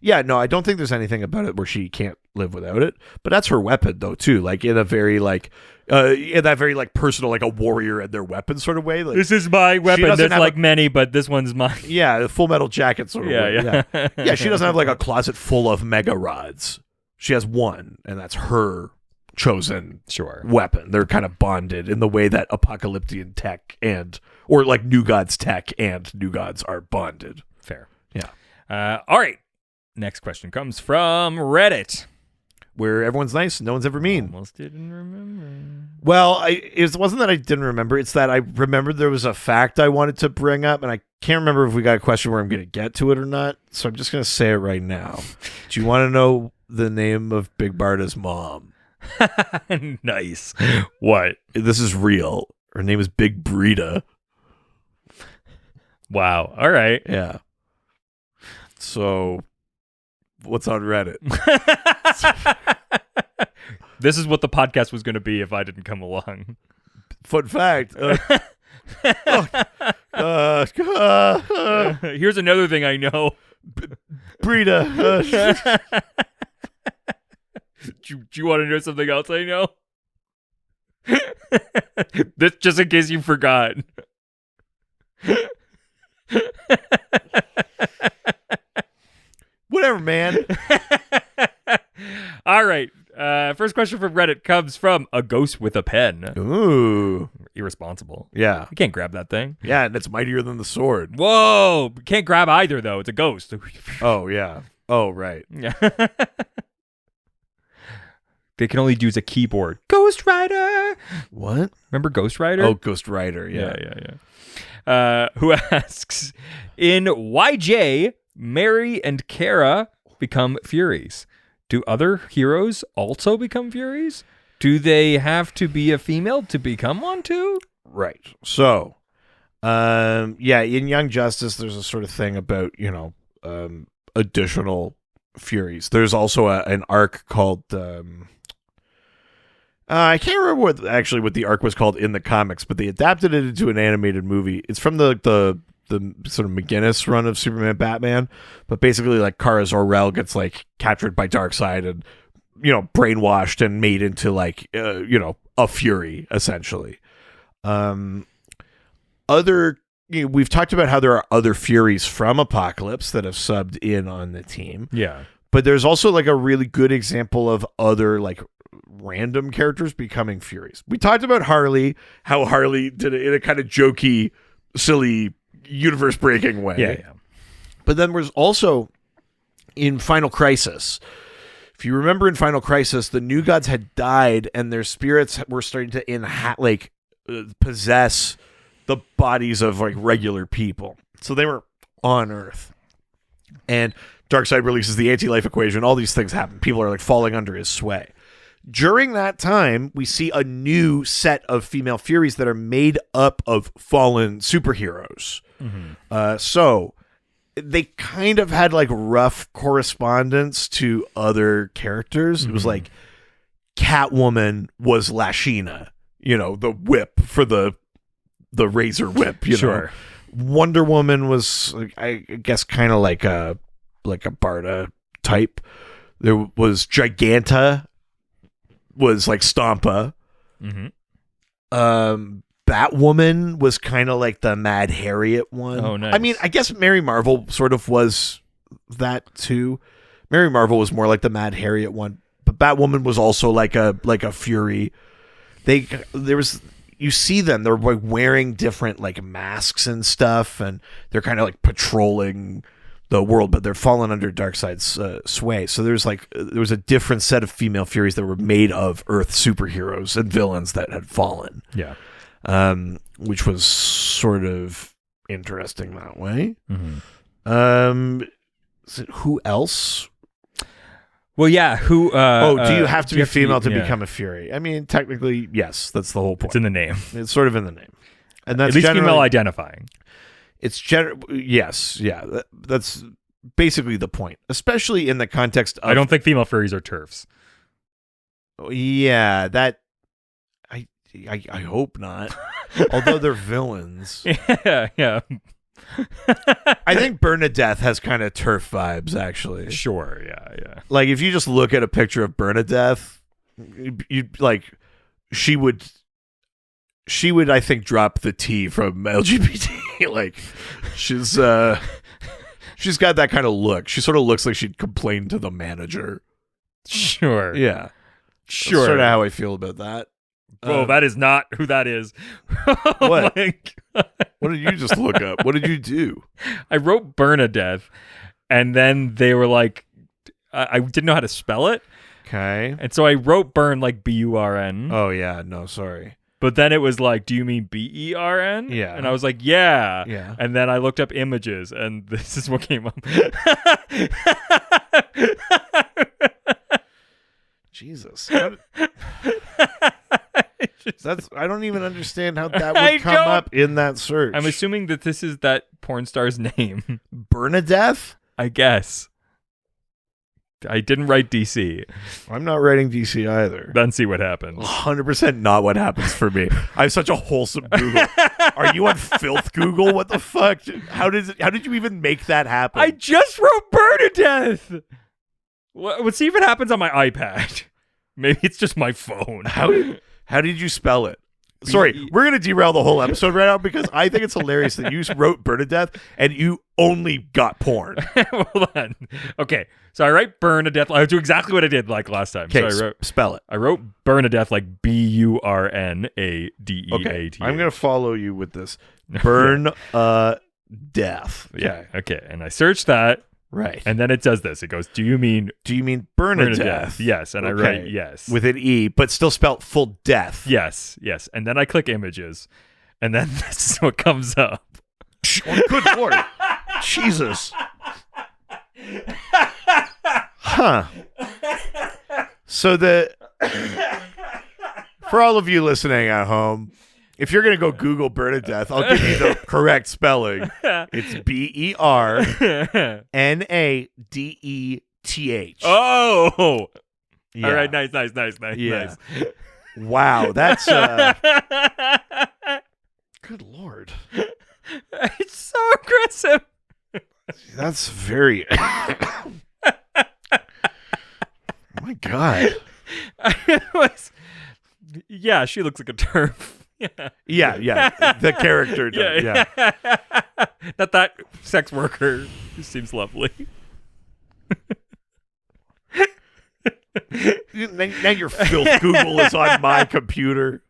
Yeah, no, I don't think there's anything about it where she can't live without it. But that's her weapon, though, too. Like in a very in that very personal, like a warrior and their weapon sort of way. Like, this is my weapon. There's many, but this one's mine. Yeah, the Full Metal Jacket sort of way. Yeah. Yeah, she doesn't have like a closet full of Mega Rods. She has one, and that's her chosen weapon. They're kind of bonded in the way that Apocalyptian tech or like New Gods tech and New Gods are bonded. Fair. Yeah. All right. Next question comes from Reddit. Where everyone's nice and no one's ever mean. Almost didn't remember. Well, it wasn't that I didn't remember. It's that I remembered there was a fact I wanted to bring up, and I can't remember if we got a question where I'm going to get to it or not. So I'm just going to say it right now. Do you want to know the name of Big Barda's mom? Nice. What? This is real. Her name is Big Brita. Wow. All right. Yeah. So, what's on Reddit? This is what the podcast was going to be if I didn't come along. Fun fact. Here's another thing I know. Brita. Do you want to know something else I know? This just in case you forgot. Whatever, man. All right. First question from Reddit comes from a ghost with a pen. Ooh. Irresponsible. Yeah. You can't grab that thing. Yeah, and it's mightier than the sword. Whoa. You can't grab either, though. It's a ghost. Oh, yeah. Oh, right. Yeah. They can only use a keyboard. Ghost Rider. What? Remember Ghost Rider? Oh, Ghost Rider. Yeah. Who asks, in YJ, Mary and Kara become Furies. Do other heroes also become Furies? Do they have to be a female to become one too? Right. So, in Young Justice, there's a sort of thing about, additional Furies. There's also an arc called... I can't remember what the arc was called in the comics, but they adapted it into an animated movie. It's from the sort of McGinnis run of Superman Batman, but basically like Kara Zor-El gets like captured by Darkseid and brainwashed and made into like a Fury essentially. We've talked about how there are other Furies from Apocalypse that have subbed in on the team. Yeah. But there's also like a really good example of other like random characters becoming Furies. We talked about Harley, how Harley did it in a kind of jokey, silly, universe-breaking way. Yeah. But then there's also in Final Crisis. If you remember in Final Crisis, the New Gods had died and their spirits were starting to possess the bodies of like regular people. So they were on Earth. And Darkseid releases the anti-life equation. All these things happen. People are like falling under his sway. During that time, we see a new set of female Furies that are made up of fallen superheroes. Mm-hmm. So they kind of had like rough correspondence to other characters. Mm-hmm. It was like Catwoman was Lashina, the whip for the razor whip, Sure. Wonder Woman was, I guess, kind of like a Barda type. There was Giganta, was like Stompa. Mm-hmm. Batwoman was kind of like the Mad Harriet one. Oh, nice. I mean, I guess Mary Marvel sort of was that too. Mary Marvel was more like the Mad Harriet one, but Batwoman was also like a Fury. You see them, they're like wearing different like masks and stuff, and they're kind of like patrolling the world, but they're falling under Darkseid's sway. So there was a different set of female Furies that were made of Earth superheroes and villains that had fallen. Yeah. Which was sort of interesting that way. Mm-hmm. Who else? Well, yeah. Who? Do you have to be female to become a Fury? I mean, technically, yes. That's the whole point. It's in the name. It's sort of in the name, and that's at least female identifying. It's yes, yeah. That's basically the point, especially in the context of. I don't think female Furies are TERFs. Yeah, that. I hope not. Although they're villains. Yeah. I think Bernadette has kind of TERF vibes, actually. Sure, yeah. Like, if you just look at a picture of Bernadette, you'd like, she would, I think, drop the T from LGBT. Like, she's got that kind of look. She sort of looks like she'd complain to the manager. Sure. Yeah. Sure. That's sort of how I feel about that. Whoa, that is not who that is. What? What did you just look up? What did you do? I wrote Bernadette, and then they were like, I didn't know how to spell it. Okay. And so I wrote Burn like BURN. Oh, yeah. No, sorry. But then it was like, do you mean BERN? Yeah. And I was like, yeah. Yeah. And then I looked up images, and this is what came up. Jesus. I don't even understand how that would come up in that search. I'm assuming that this is that porn star's name. Bernadette? I guess. I didn't write DC. I'm not writing DC either. Then see what happens. 100% not what happens for me. I have such a wholesome Google. Are you on filth Google? What the fuck? How did you even make that happen? I just wrote Bernadette. Let's see if it happens on my iPad. Maybe it's just my phone. How did you spell it? Sorry, we're going to derail the whole episode right now because I think it's hilarious that you wrote Bernadette and you only got porn. Hold on. Okay, so I write Bernadette. I do exactly what I did like last time. Okay, so spell it. I wrote Bernadette like BURNADEATH. Okay, I'm going to follow you with this. Burn death. Yeah, okay. And I searched that. Right. And then it does this. It goes, do you mean Bernadette? Yes. And okay. I write yes. With an E, but still spelled full death. Yes. And then I click images. And then this is what comes up. Oh, good Lord. Jesus. Huh. So for all of you listening at home, if you're going to go Google Bernadette, I'll give you the correct spelling. It's BERNADETH. Oh! Yeah. All right, nice. Yeah. Wow, that's... Good Lord. It's so aggressive. That's very... My God. Yeah, she looks like a TERF. Yeah. The character does. Yeah. That sex worker seems lovely. Now your filth Google is on my computer.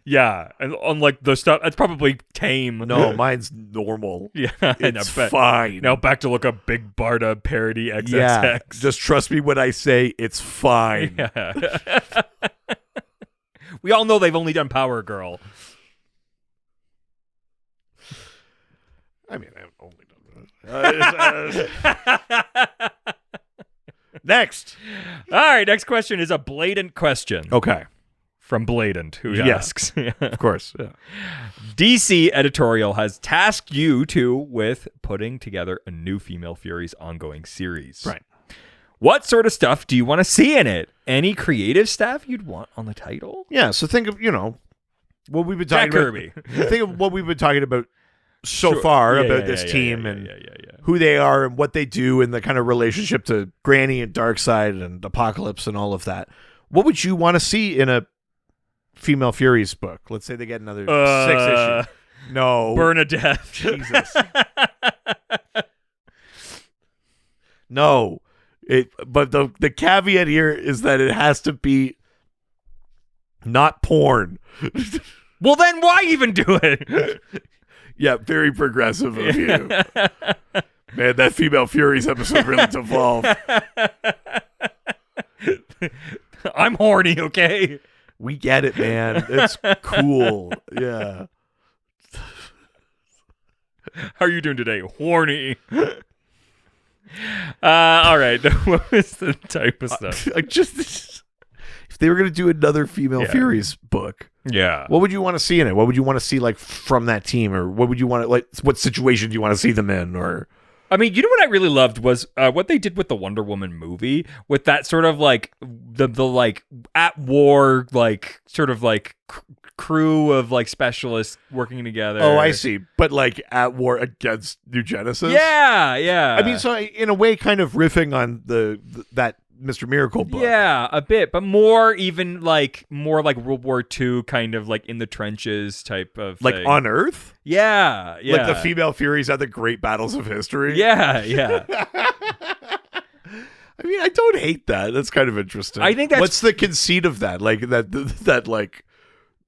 Yeah, and on like the stuff, it's probably tame. No, mine's normal. Yeah, it's fine. Now back to look up Big Barda parody XXX. Yeah, just trust me when I say it's fine. Yeah. We all know they've only done Power Girl. I mean, I've only done that. Next. All right, next question is a blatant question. Okay. From Blatant, who asks. Of course. Yeah. DC editorial has tasked you with putting together a new Female Furies ongoing series. Right. What sort of stuff do you want to see in it? Any creative stuff you'd want on the title? Yeah, so think of, what we've been talking Jack about. Kirby. Think of what we've been talking about so far about this team and who they are and what they do and the kind of relationship to Granny and Darkseid and Apocalypse and all of that. What would you want to see in a Female Furies book? Let's say they get another 6 issue. No. Bernadette. Jesus. No. But the caveat here is that it has to be not porn. Well, then why even do it? Yeah, very progressive of you. Man, that Female Furies episode really devolved. I'm horny, okay? We get it, man. It's cool. Yeah. How are you doing today? Horny. All right. What was the type of stuff? If they were going to do another Female Furies book, what would you want to see in it? What would you want to see like from that team, or what would you want to like? What situation do you want to see them in? Or I mean, you know what I really loved was what they did with the Wonder Woman movie, with that sort of like the like at war like sort of like crew of like specialists working together. Oh, I see. But like at war against New Genesis. Yeah. I mean, so in a way, kind of riffing on that Mr. Miracle book. Yeah, a bit, but more like World War II kind of like in the trenches type of like thing. On Earth. Yeah. Like the Female Furies at the great battles of history. Yeah. I mean, I don't hate that. That's kind of interesting. I think what's the conceit of that? Like that like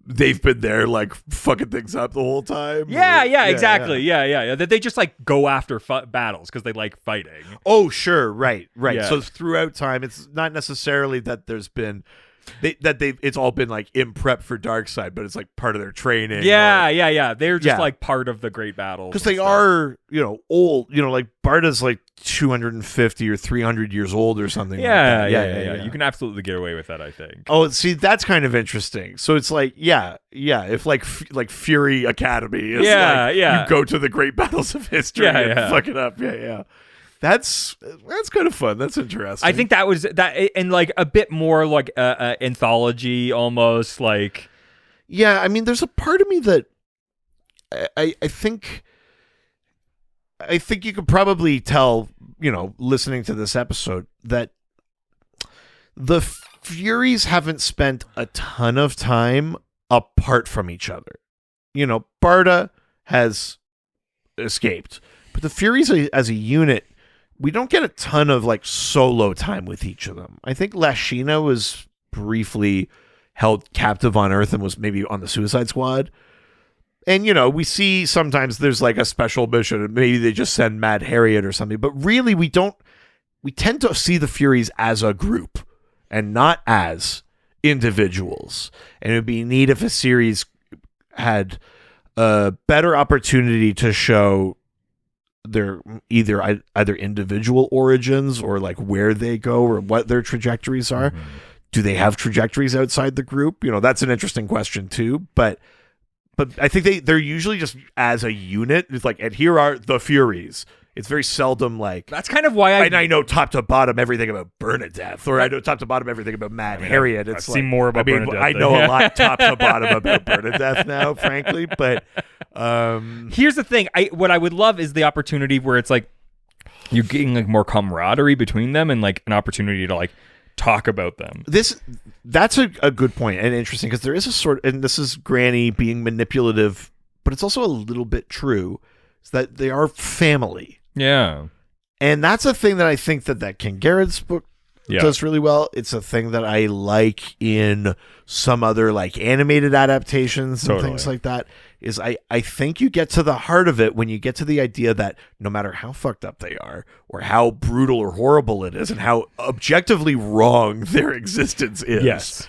they've been there like fucking things up the whole time. Yeah, exactly. Yeah. That they just like go after battles because they like fighting. Oh, sure, right. Yeah. So throughout time, it's not necessarily that there's been it's all been like in prep for Darkseid, but it's like part of their training. Yeah. They're just like part of the great battles because they are, old. Like Barda's like 250 or 300 years old or something. Yeah. Like that. You can absolutely get away with that, I think. Oh, see, that's kind of interesting. So it's like, if like Fury Academy is you go to the great battles of history and fuck it up. Yeah. That's kind of fun. That's interesting. I think that was that, and like a bit more like anthology almost like. Yeah, I mean, there's a part of me that I think you could probably tell, listening to this episode, that the Furies haven't spent a ton of time apart from each other. Barda has escaped, but the Furies as a unit, we don't get a ton of like solo time with each of them. I think Lashina was briefly held captive on Earth and was maybe on the Suicide Squad. And, we see sometimes there's like a special mission and maybe they just send Mad Harriet or something. But really, we tend to see the Furies as a group and not as individuals. And it would be neat if a series had a better opportunity to show their either individual origins or like where they go or what their trajectories are. Mm-hmm. Do they have trajectories outside the group? That's an interesting question too. But I think they're usually just as a unit. It's like, and here are the Furies. It's very seldom like that's kind of why I know top to bottom everything about Bernadette, or I know top to bottom everything about Mad Harriet. It's I've seen more about Bernadette. I know a lot top to bottom about Bernadette now, frankly. But here's the thing: what I would love is the opportunity where it's like you're getting like more camaraderie between them and like an opportunity to like talk about them. That's a good point and interesting, because there is a sort, and this is Granny being manipulative, but it's also a little bit true, is that they are family. Yeah. And that's a thing that I think that King Garrett's book does really well. It's a thing that I like in some other like animated adaptations and things like that, is I think you get to the heart of it when you get to the idea that no matter how fucked up they are or how brutal or horrible it is and how objectively wrong their existence is,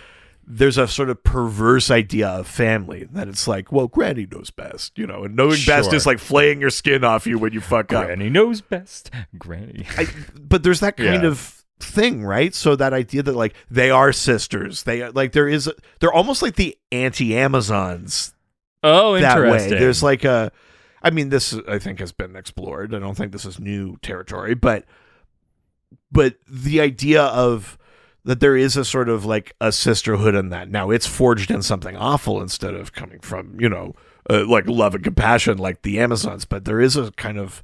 there's a sort of perverse idea of family that it's like, well, Granny knows best, and knowing best is like flaying your skin off you when you fuck up. Granny knows best. Granny. But there's that kind of thing, right? So that idea that like they are sisters, they're almost like the anti-Amazons. Oh, interesting. That way. There's like this I think has been explored. I don't think this is new territory, but the idea of that there is a sort of like a sisterhood in that. Now it's forged in something awful instead of coming from, like love and compassion like the Amazons, but there is a kind of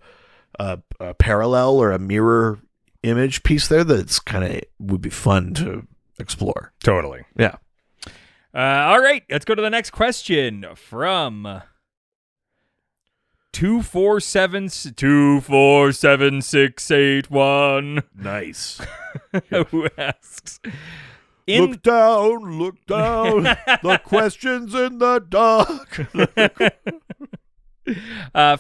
a parallel or a mirror image piece there that's kind of would be fun to explore. Totally. Yeah. All right, let's go to the next question from 2472681. Nice. Who asks? Look down, the questions in the dark.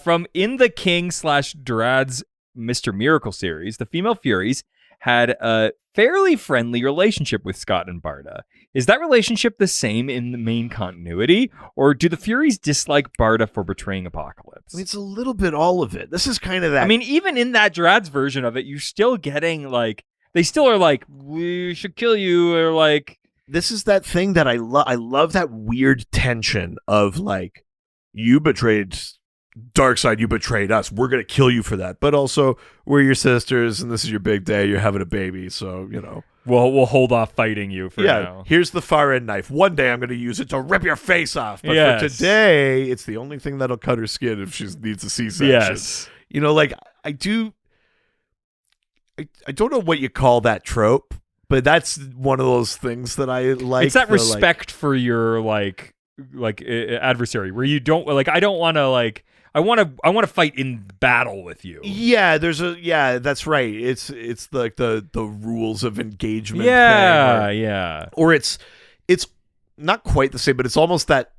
From In the King /Drad's Mr. Miracle series, the Female Furies had a fairly friendly relationship with Scott and Barda. Is that relationship the same in the main continuity, or do the Furies dislike Barda for betraying Apocalypse? I mean, it's a little bit all of it. This is kind of that. I mean, even in that Drad's version of it, you're still getting like, they still are like, we should kill you, or like. This is that thing that I love. I love that weird tension of like, you betrayed Darkseid, you betrayed us. We're going to kill you for that. But also, we're your sisters, and this is your big day. You're having a baby, so, you know. We'll hold off fighting you for now. Here's the far end knife. One day I'm going to use it to rip your face off. But for today, it's the only thing that'll cut her skin if she needs a C-section. Yes. You know, like, I don't know what you call that trope, but that's one of those things that I like. It's that respect for your, like adversary, where you don't, like, I don't want to, like, I want to fight in battle with you. Yeah, that's right. It's like the rules of engagement. Yeah, thing, yeah. Or it's not quite the same, but it's almost that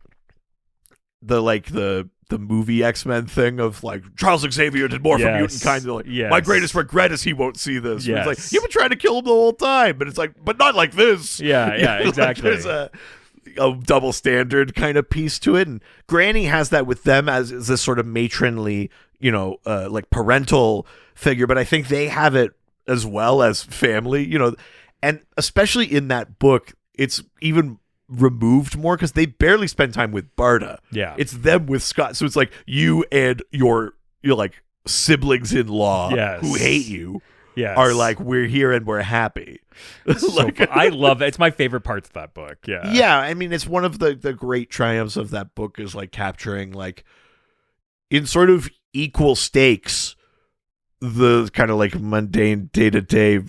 the movie X-Men thing of like Charles Xavier did more for mutant kind. Like, my greatest regret is he won't see this. It's like, you've been trying to kill him the whole time, but it's like, but not like this. Yeah, exactly. Like, there's a double standard kind of piece to it, and Granny has that with them as this sort of matronly, you know, like parental figure, but I think they have it as well as family, you know, and especially in that book, it's even removed more because they barely spend time with Barda. Yeah, it's them with Scott, so it's like you and your like siblings-in-law who hate you. Are like, we're here and we're happy. Like, I love it. It's my favorite parts of that book. Yeah. I mean, it's one of the great triumphs of that book is like capturing, like, in sort of equal stakes, the kind of like mundane day-to-day,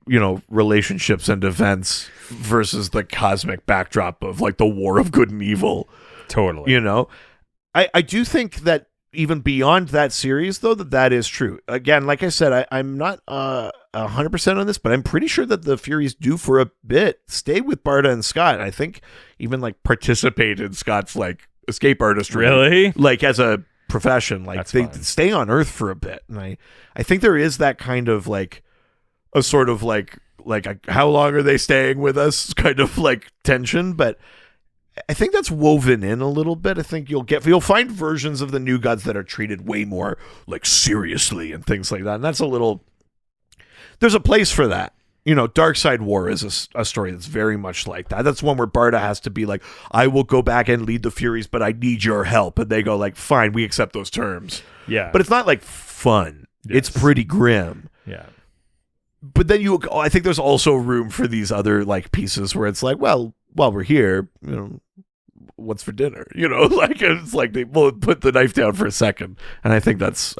you know, relationships and events versus the cosmic backdrop of like the war of good and evil. Totally. You know, I do think that even beyond that series, though, that is true. Again, like I said, I'm not 100% on this, but I'm pretty sure that the Furies do for a bit stay with Barda and Scott. I think even like participate in Scott's like escape artistry. Really? Like as a profession, like they stay on Earth for a bit. And I think there is that kind of like a sort of like how long are they staying with us kind of like tension, but I think that's woven in a little bit. I think you'll find versions of the New Gods that are treated way more like seriously and things like that. And that's there's a place for that. You know, Darkseid War is a story that's very much like that. That's one where Barda has to be like, I will go back and lead the Furies, but I need your help. And they go like, fine, we accept those terms. Yeah. But it's not like fun. Yes. It's pretty grim. Yeah. But then I think there's also room for these other like pieces where it's like, well, while we're here, you know, what's for dinner? You know, like it's like they will put the knife down for a second, and I think that's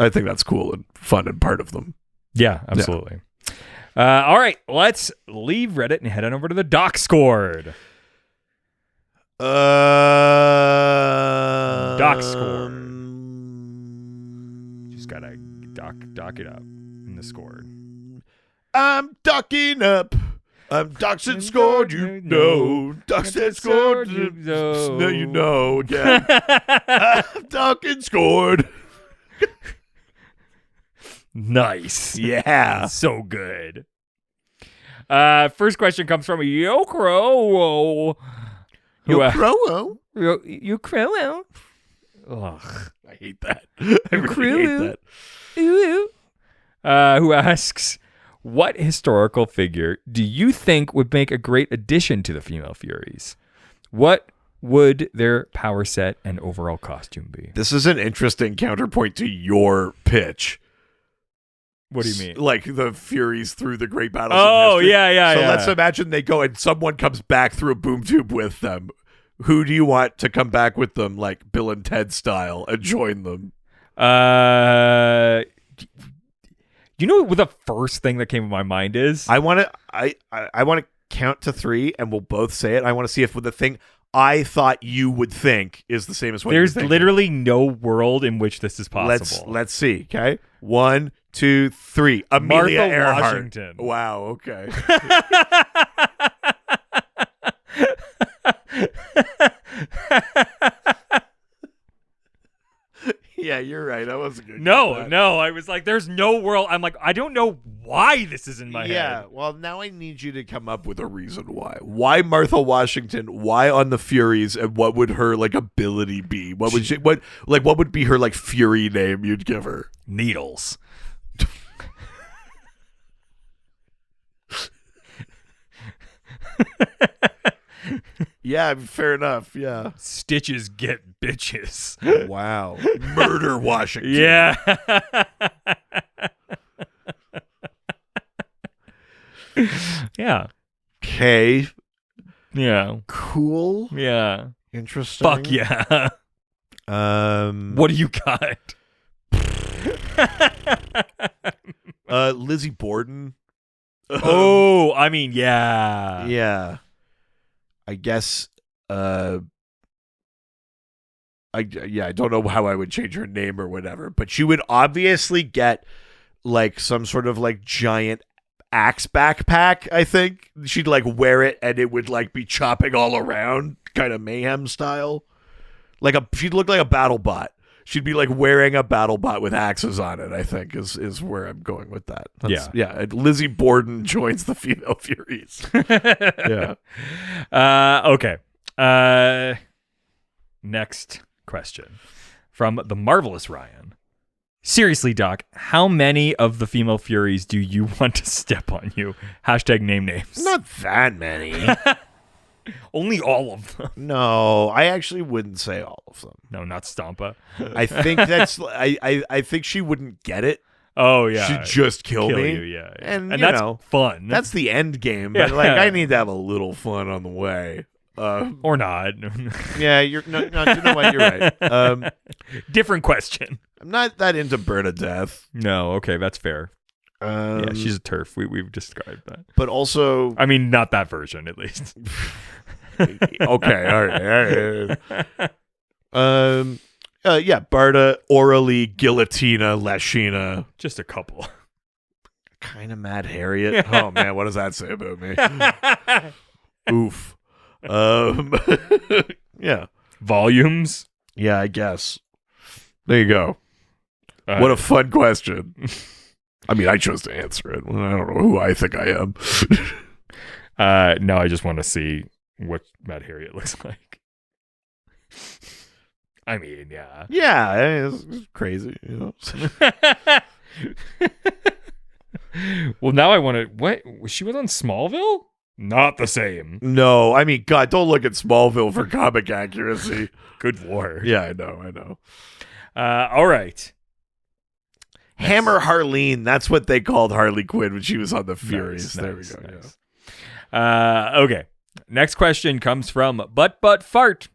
cool and fun and part of them. Yeah, absolutely. Yeah. All right, let's leave Reddit and head on over to the doc scored. Doc scored. Just gotta dock it up in the scored. I'm docking up. I'm Darkseid scored, you know. Darkseid scored, you know. Again. I'm docking scored. Nice. Yeah. So good. First question comes from Yo Crow. Yo Crow. Yo Crow. Ugh, I hate that. I really hate that. Who asks, what historical figure do you think would make a great addition to the Female Furies? What would their power set and overall costume be? This is an interesting counterpoint to your pitch. What do you mean? Like the Furies through the great battles of history. Yeah. So let's imagine they go and someone comes back through a boom tube with them. Who do you want to come back with them, like Bill and Ted style, and join them? You know what the first thing that came to my mind is? I want to count to 3, and we'll both say it. I want to see if the thing I thought you would think is the same as what There's you're thinking. Literally no world in which this is possible. Let's see. Okay, 1, 2, 3. Amelia Martha Earhart. Washington. Wow. Okay. Yeah, you're right. I wasn't good. No. I was like, there's no world. I'm like, I don't know why this is in my head. Yeah, well, now I need you to come up with a reason why. Why Martha Washington? Why on the Furies? And what would her like ability be? What would be her like Fury name you'd give her? Needles. Yeah, fair enough. Yeah. Stitches get bitches. Wow. Murder Washington. Yeah. Yeah. Okay. Yeah. Cool. Yeah. Interesting. Fuck yeah. What do you got? Lizzie Borden. Oh, I mean, yeah. Yeah. I guess I don't know how I would change her name or whatever, but she would obviously get like some sort of like giant axe backpack. I think she'd like wear it and it would like be chopping all around, kind of Mayhem style. She'd look like a battle bot. She'd be like wearing a battle bot with axes on it, I think is where I'm going with that. Yeah. Lizzie Borden joins the Female Furies. Yeah. Okay. Next question from the Marvelous Ryan. Seriously, Doc, how many of the Female Furies do you want to step on you? #name names. Not that many. Only all of them. No, I actually wouldn't say all of them. No, not Stampa. I think that's I think she wouldn't get it. Oh yeah, she'd just kill me. You, yeah. And that's fun. That's the end game. But like, I need to have a little fun on the way. Or not. Yeah, you know what? You're right. Different question. I'm not that into Bernadette. No, okay, that's fair. Yeah, she's a turf. We've described that. But also, I mean, not that version, at least. Okay, all right. Yeah, Barda, Orally, Guillotina, Lashina. Just a couple. Kind of Mad Harriet. Oh man, what does that say about me? Oof. Yeah. Volumes? Yeah, I guess. There you go. What a fun question. I mean, I chose to answer it. I don't know who I think I am. No, I just want to see what Mad Harriet looks like. I mean, yeah. Yeah, it's crazy. You know? Well, now I want to... What? She was on Smallville? Not the same. No, I mean, God, don't look at Smallville for comic accuracy. Good lord. Yeah, I know. All right. Hammer Harleen, that's what they called Harley Quinn when she was on the Furies. Nice, there nice, we go. Nice. Yeah. Okay. Next question comes from But Fart.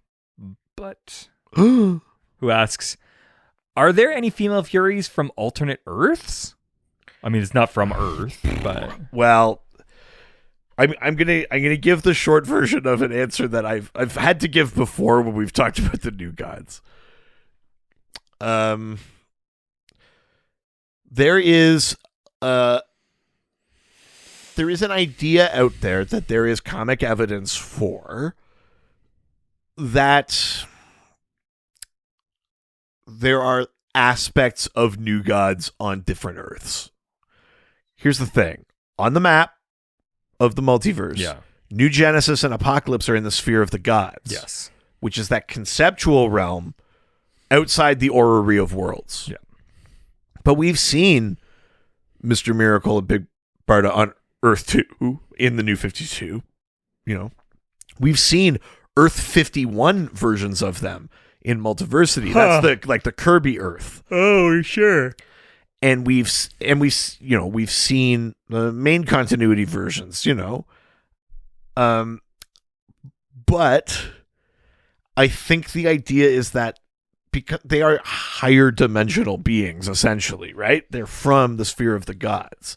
But who asks, are there any Female Furies from alternate Earths? I mean, it's not from Earth, but well, I'm gonna give the short version of an answer that I've had to give before when we've talked about the New Gods. There is an idea out there that there is comic evidence for that there are aspects of New Gods on different Earths. Here's the thing. On the map of the multiverse, New Genesis and Apocalypse are in the sphere of the gods. Yes. Which is that conceptual realm outside the orrery of worlds. Yeah. But we've seen Mr. Miracle and Big Barda on Earth 2 in the New 52. You know, we've seen Earth 51 versions of them in Multiversity. That's the Kirby Earth. Oh, sure. And we've seen the main continuity versions, but I think the idea is that because they are higher dimensional beings, essentially, right? They're from the sphere of the gods.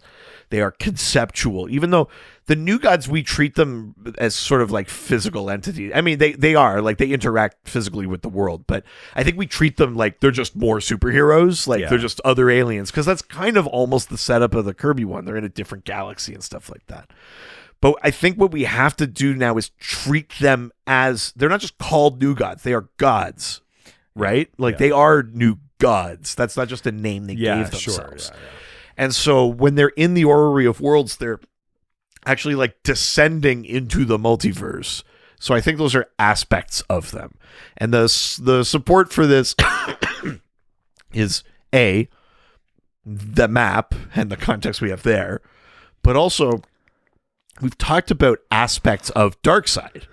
They are conceptual, even though the New Gods, we treat them as sort of like physical entities. I mean, they are like, they interact physically with the world, but I think we treat them like they're just more superheroes. Like they're just other aliens. Cause that's kind of almost the setup of the Kirby one. They're in a different galaxy and stuff like that. But I think what we have to do now is treat them as, they're not just called New Gods. They are gods, right? Like they are new gods. That's not just a name they gave themselves. Sure. Yeah. And so when they're in the orrery of worlds, they're actually like descending into the multiverse. So I think those are aspects of them. And the support for this is A, the map and the context we have there, but also we've talked about aspects of Darkseid.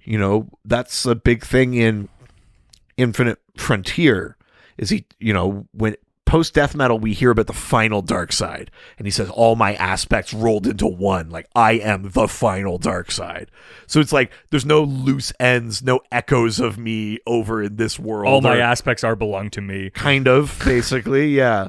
You know, that's a big thing in Infinite Frontier. Is he, you know, when post death metal we hear about the final Darkseid, and he says all my aspects rolled into one, like I am the final Darkseid. So it's like there's no loose ends, no echoes of me over in this world. All my aspects belong to me. Kind of, basically, yeah.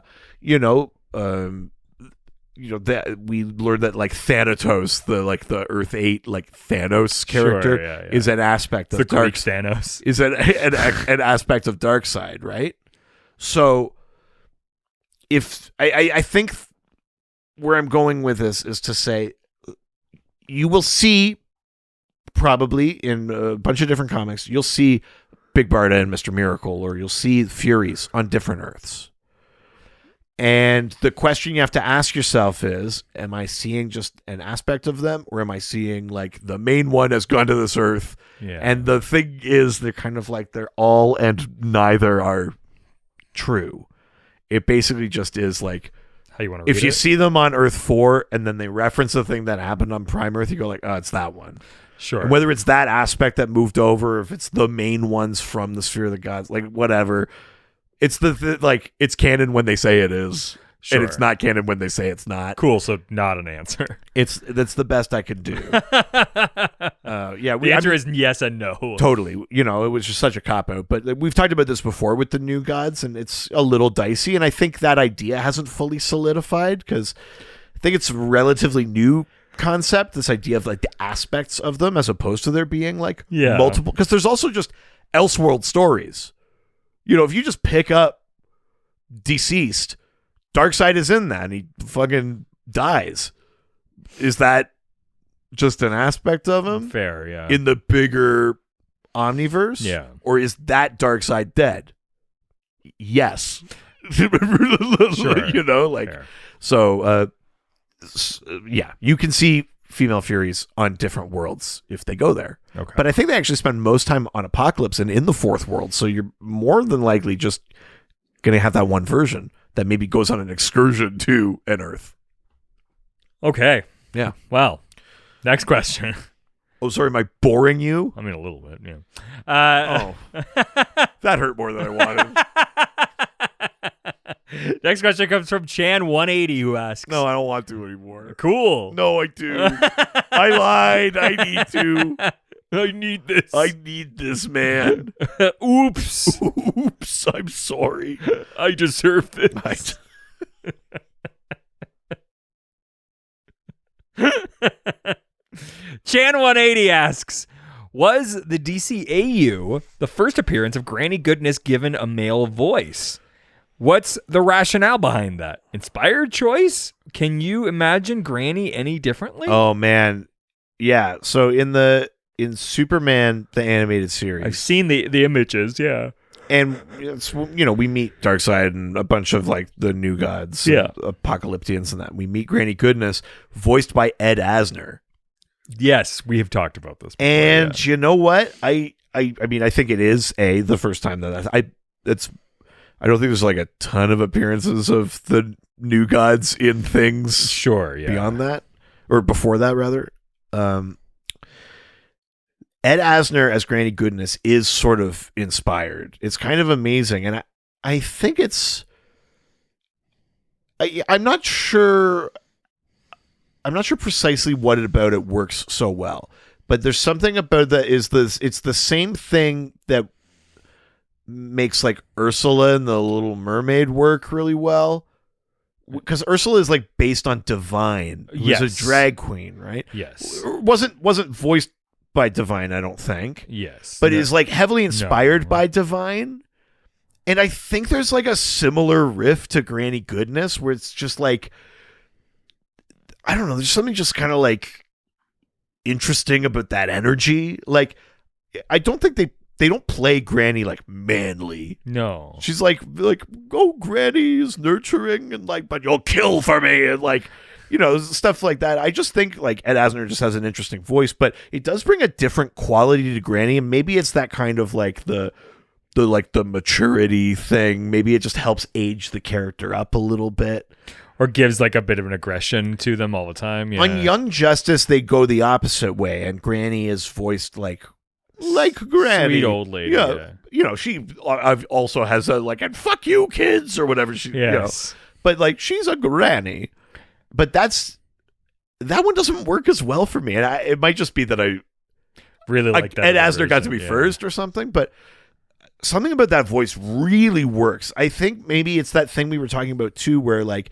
That we learned that like Thanatos, the Earth 8 like Thanos character, is an aspect of the Greek Thanos. Is an aspect of Darkseid, right? So if I think where I'm going with this is to say you will see probably in a bunch of different comics, you'll see Big Barda and Mr. Miracle, or you'll see Furies on different Earths. And the question you have to ask yourself is, am I seeing just an aspect of them, or am I seeing like the main one has gone to this Earth? Yeah. And the thing is, they're kind of like they're all and neither are true. It basically just is like, how you want to if you see them on Earth 4 and then they reference the thing that happened on Prime Earth, you go like, oh, it's that one. Sure. And whether it's that aspect that moved over, if it's the main ones from the Sphere of the Gods, like whatever. It's like it's canon when they say it is, sure. And it's not canon when they say it's not. Cool, so not an answer. That's the best I could do. The answer is yes and no. Totally. You know, it was just such a cop-out. But we've talked about this before with the new gods, and it's a little dicey. And I think that idea hasn't fully solidified because I think it's a relatively new concept, this idea of like the aspects of them as opposed to there being like multiple. Because there's also just Elseworld stories. You know, if you just pick up Deceased, Darkseid is in that and he fucking dies. Is that just an aspect of him? Fair, yeah. In the bigger omniverse? Yeah. Or is that Darkseid dead? Yes. Sure. You know, like, fair. So, yeah, you can see Female Furies on different worlds if they go there. Okay. But I think they actually spend most time on Apocalypse and in the fourth world, so you're more than likely just going to have that one version that maybe goes on an excursion to an Earth. Okay. Yeah. Wow. Next question. Oh, sorry, am I boring you? I mean, a little bit, yeah. That hurt more than I wanted. Next question comes from Chan180, who asks... No, I don't want to anymore. Cool. No, I do. I lied. I need to. I need this. I need this, man. Oops. Oops. I'm sorry. I deserve this. Chan180 asks, was the DCAU the first appearance of Granny Goodness given a male voice? What's the rationale behind that? Inspired choice? Can you imagine Granny any differently? Oh, man. Yeah. So in Superman, the animated series. I've seen the images, yeah. And, you know, we meet Darkseid and a bunch of, like, the new gods. Yeah. Apocalyptians and that. We meet Granny Goodness, voiced by Ed Asner. Yes, we have talked about this before, and you know what? I mean, I think it is the first time that I don't think there's like a ton of appearances of the new gods in things. Sure, yeah. Beyond that, or before that, rather. Ed Asner as Granny Goodness is sort of inspired. It's kind of amazing, and I think it's. I'm not sure. I'm not sure precisely what about it works so well, but there's something about that is this. It's the same thing that makes like Ursula and the Little Mermaid work really well, because Ursula is like based on Divine, who's a drag queen, right? Yes, wasn't voiced by Divine, I don't think. Yes, but is like heavily inspired by Divine, and I think there's like a similar riff to Granny Goodness where it's just like, I don't know, there's something just kind of like interesting about that energy. Like, I don't think they they don't play Granny like manly. No. She's like, oh, Granny is nurturing and like, but you'll kill for me and like, you know, stuff like that. I just think like Ed Asner just has an interesting voice, but it does bring a different quality to Granny, and maybe it's that kind of like the maturity thing. Maybe it just helps age the character up a little bit. Or gives like a bit of an aggression to them all the time. Yeah. On Young Justice, they go the opposite way, and Granny is voiced like Granny. Sweet old lady. Yeah. You know, she also has a like, and fuck you kids or whatever she, yes. You know, but like she's a granny, but that one doesn't work as well for me. And it might just be that I really like that. Ed Asner got to be first or something, but something about that voice really works. I think maybe it's that thing we were talking about too, where like,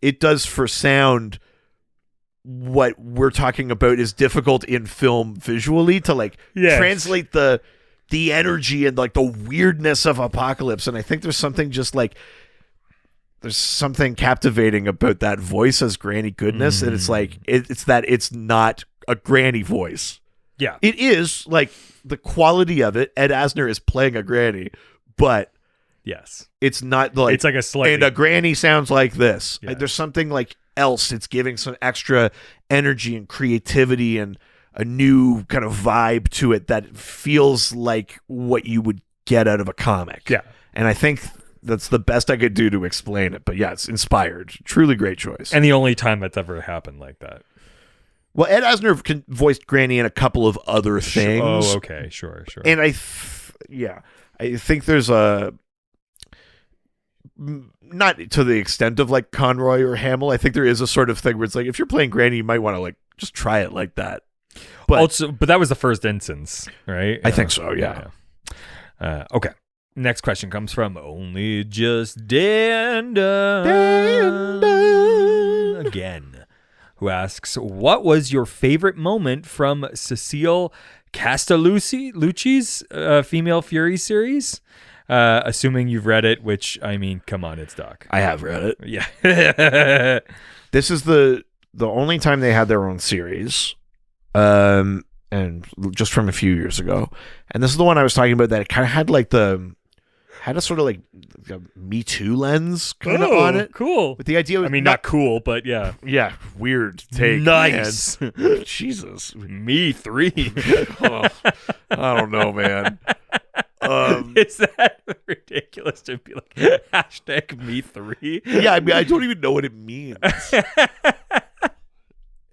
it does for sound what we're talking about is difficult in film visually to like translate the energy and like the weirdness of Apocalypse. And I think there's something just like, there's something captivating about that voice as Granny Goodness. And it's like, it's that it's not a Granny voice. Yeah. It is like the quality of it. Ed Asner is playing a Granny, but yes, it's not like, it's like a slightly, and a Granny sounds like this. Yeah. There's something like else. It's giving some extra energy and creativity and a new kind of vibe to it that feels like what you would get out of a comic. Yeah. And I think that's the best I could do to explain it. But yeah, it's inspired. Truly great choice. And the only time that's ever happened like that. Well, Ed Asner voiced Granny in a couple of other things. Oh, okay. Sure. And I think there's a, not to the extent of like Conroy or Hamill. I think there is a sort of thing where it's like, if you're playing Granny, you might want to like just try it like that. But that was the first instance, right? I think so. Yeah. Okay. Next question comes from Only Just Danda again, who asks, what was your favorite moment from Cecile Castellucci's Female Furies series? Assuming you've read it, which, I mean, come on, it's Doc. I have read it. Yeah. This is the only time they had their own series, and just from a few years ago. And this is the one I was talking about that it kind of had like had a sort of like a Me Too lens kind of on it. Cool. With the idea of not cool, but yeah. Yeah, weird take. Nice. Jesus. Me 3. Oh, I don't know, man. Is that ridiculous to be like hashtag Me 3? Yeah, I mean, I don't even know what it means.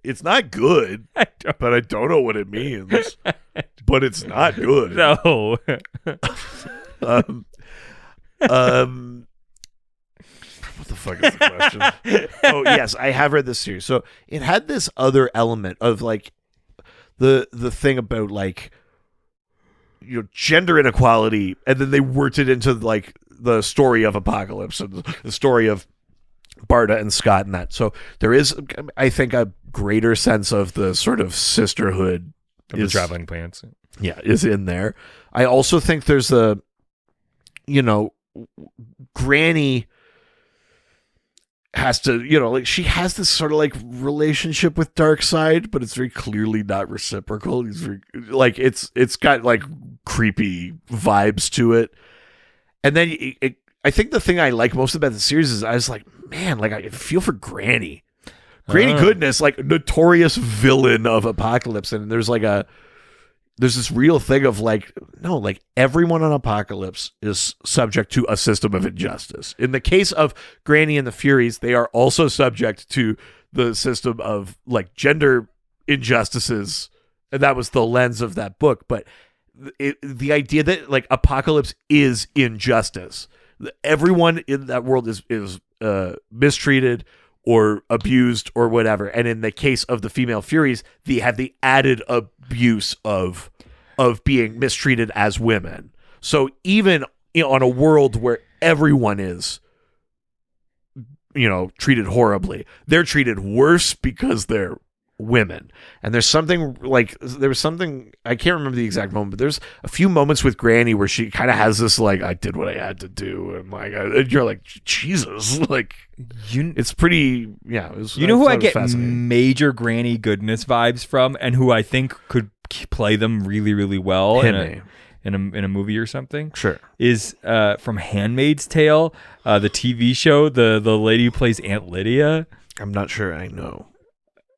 It's not good, but I don't know what it means. But it's not good. No. What the fuck is the question? Oh, yes, I have read this series. So it had this other element of like the thing about like, you know, gender inequality, and then they worked it into like the story of Apocalypse and the story of Barda and Scott and that. So there is, I think, a greater sense of the sort of sisterhood of the traveling plants. Yeah, is in there. I also think there's a, you know, Granny has to, you know, like she has this sort of like relationship with Darkseid, but it's very clearly not reciprocal. He's very, like it's got like creepy vibes to it. And then I think the thing I like most about the series is I was like, man, like I feel for Granny. Granny Goodness, like notorious villain of Apocalypse, and there's this real thing of like, no, like everyone on Apocalypse is subject to a system of injustice. In the case of Granny and the Furies, they are also subject to the system of like gender injustices. And that was the lens of that book. But the idea that like Apocalypse is injustice. Everyone in that world is mistreated or abused or whatever. And in the case of the Female Furies, they have the added abuse of being mistreated as women. So even on a world where everyone is, you know, treated horribly, they're treated worse because they're women. And there was something, I can't remember the exact moment, but there's a few moments with Granny where she kind of has this like, I did what I had to do, and like and you're like, Jesus, like it's pretty, yeah. You know who I get major Granny Goodness vibes from, and who I think could play them really, really well Him, in a movie or something. Sure. Is from Handmaid's Tale, the TV show, the lady who plays Aunt Lydia. I'm not sure I know.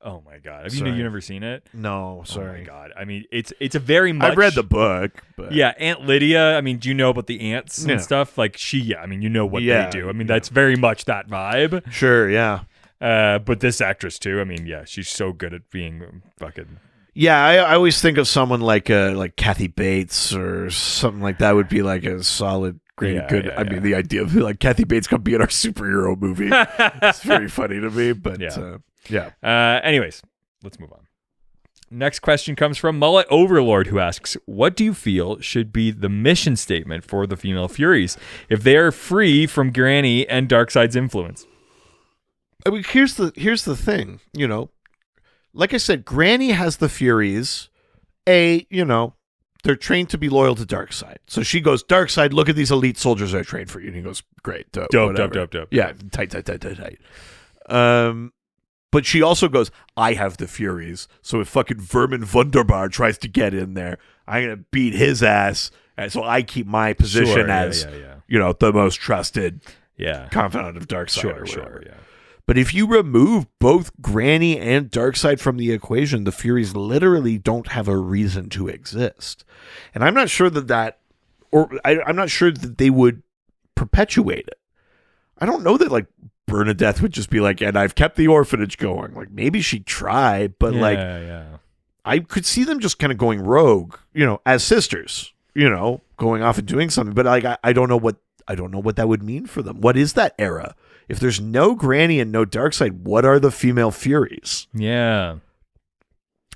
Oh my god! Have you never seen it? No, sorry. Oh my god! I mean, it's a very much. I've read the book, but yeah, Aunt Lydia. I mean, do you know about the ants and stuff? Like I mean, you know what they do. I mean, that's very much that vibe. Sure, yeah. But this actress too. I mean, yeah, she's so good at being fucking. Yeah, I always think of someone like Kathy Bates or something like that would be like a solid. Great, good. I mean, the idea of like Kathy Bates could be in our superhero movie. It's very funny to me, but yeah. Anyways, let's move on. Next question comes from Mullet Overlord, who asks, "What do you feel should be the mission statement for the Female Furies if they are free from Granny and Darkseid's influence?" I mean, here's the thing. Like I said, Granny has the Furies. They're trained to be loyal to Darkseid. So she goes, Darkseid, look at these elite soldiers I trained for you. And he goes, great, dope. Yeah, tight. But she also goes, I have the Furies. So if fucking Vermin Wunderbar tries to get in there, I'm going to beat his ass. And so I keep my position as, the most trusted confidant of Darkseid. Sure, yeah. But if you remove both Granny and Darkseid from the equation, the Furies literally don't have a reason to exist. And I'm not sure I'm not sure that they would perpetuate it. I don't know that like Bernadette would just be like, and I've kept the orphanage going. Like maybe she'd try, but I could see them just kind of going rogue, as sisters, going off and doing something. But like I don't know what that would mean for them. What is that era? If there's no Granny and no Darkseid, what are the Female Furies? Yeah.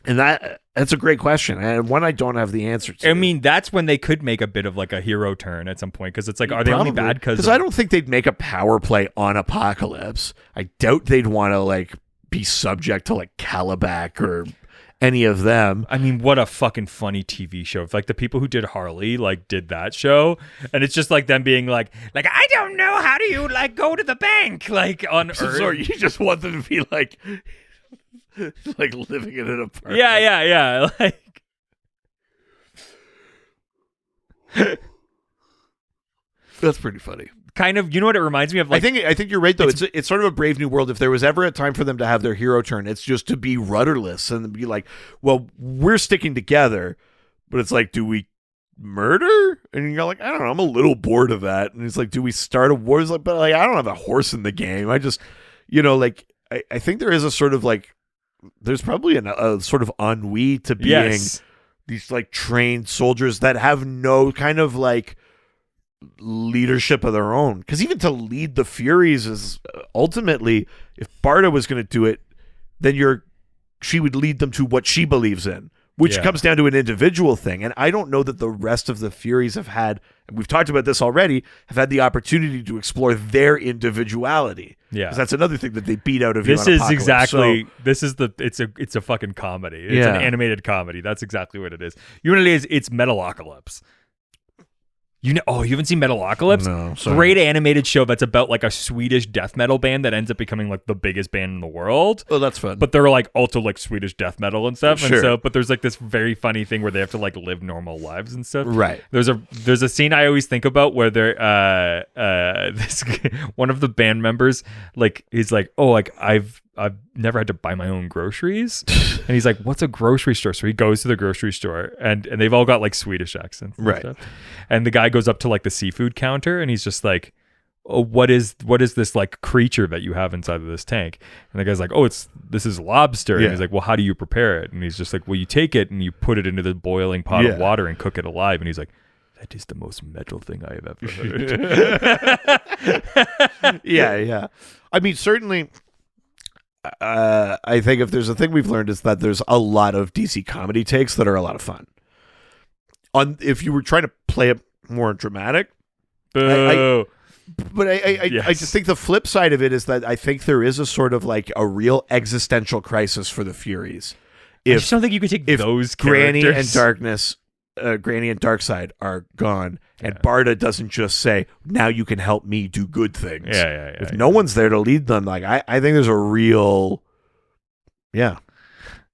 And that's a great question, and one I don't have the answer to. I mean, that's when they could make a bit of like a hero turn at some point, because it's like, are they only bad because I don't think they'd make a power play on Apocalypse. I doubt they'd want to like be subject to like Calabac or any of them. I mean, what a fucking funny TV show. If like the people who did Harley like did that show, and it's just like them being like I don't know, how do you like go to the bank like on Earth? Sorry, you just want them to be like living in an apartment. Yeah. Like that's pretty funny. Kind of, you know what it reminds me of? Like, I think you're right though. It's sort of a Brave New World. If there was ever a time for them to have their hero turn, it's just to be rudderless and be like, well, we're sticking together, but it's like, do we murder? And you're like, I don't know, I'm a little bored of that. And it's like, do we start a war? It's like, but like, I don't have a horse in the game. I just, I think there is a sort of like, there's probably a sort of ennui to being these like trained soldiers that have no kind of like leadership of their own, because even to lead the Furies is ultimately, if Barda was going to do it, then she would lead them to what she believes in, which comes down to an individual thing. And I don't know that the rest of the Furies have had, and we've talked about this already, have had the opportunity to explore their individuality. Yeah, because that's another thing that they beat out of you. It's a fucking comedy. It's an animated comedy. That's exactly what it is. You know what it is? It's Metalocalypse. You haven't seen Metalocalypse? No, sorry. Great animated show that's about like a Swedish death metal band that ends up becoming like the biggest band in the world. Oh, that's fun. But they're like also like Swedish death metal and stuff. Sure. And so, but there's like this very funny thing where they have to like live normal lives and stuff. Right. There's a scene I always think about where they're one of the band members like he's like, oh, like I've never had to buy my own groceries. And he's like, what's a grocery store? So he goes to the grocery store and they've all got like Swedish accents and stuff. And the guy goes up to like the seafood counter and he's just like, oh, what is this like creature that you have inside of this tank? And the guy's like, oh, this is lobster. And he's like, well, how do you prepare it? And he's just like, well, you take it and you put it into the boiling pot of water and cook it alive. And he's like, that is the most metal thing I have ever heard. Yeah. I mean, certainly, I think if there's a thing we've learned is that there's a lot of DC comedy takes that are a lot of fun. If you were trying to play it more dramatic, I just think the flip side of it is that I think there is a sort of like a real existential crisis for the Furies. I just don't think you could take those Granny characters. and Granny and Darkseid are gone, and Barda doesn't just say, now you can help me do good things. If no one's there to lead them, like I think there's a real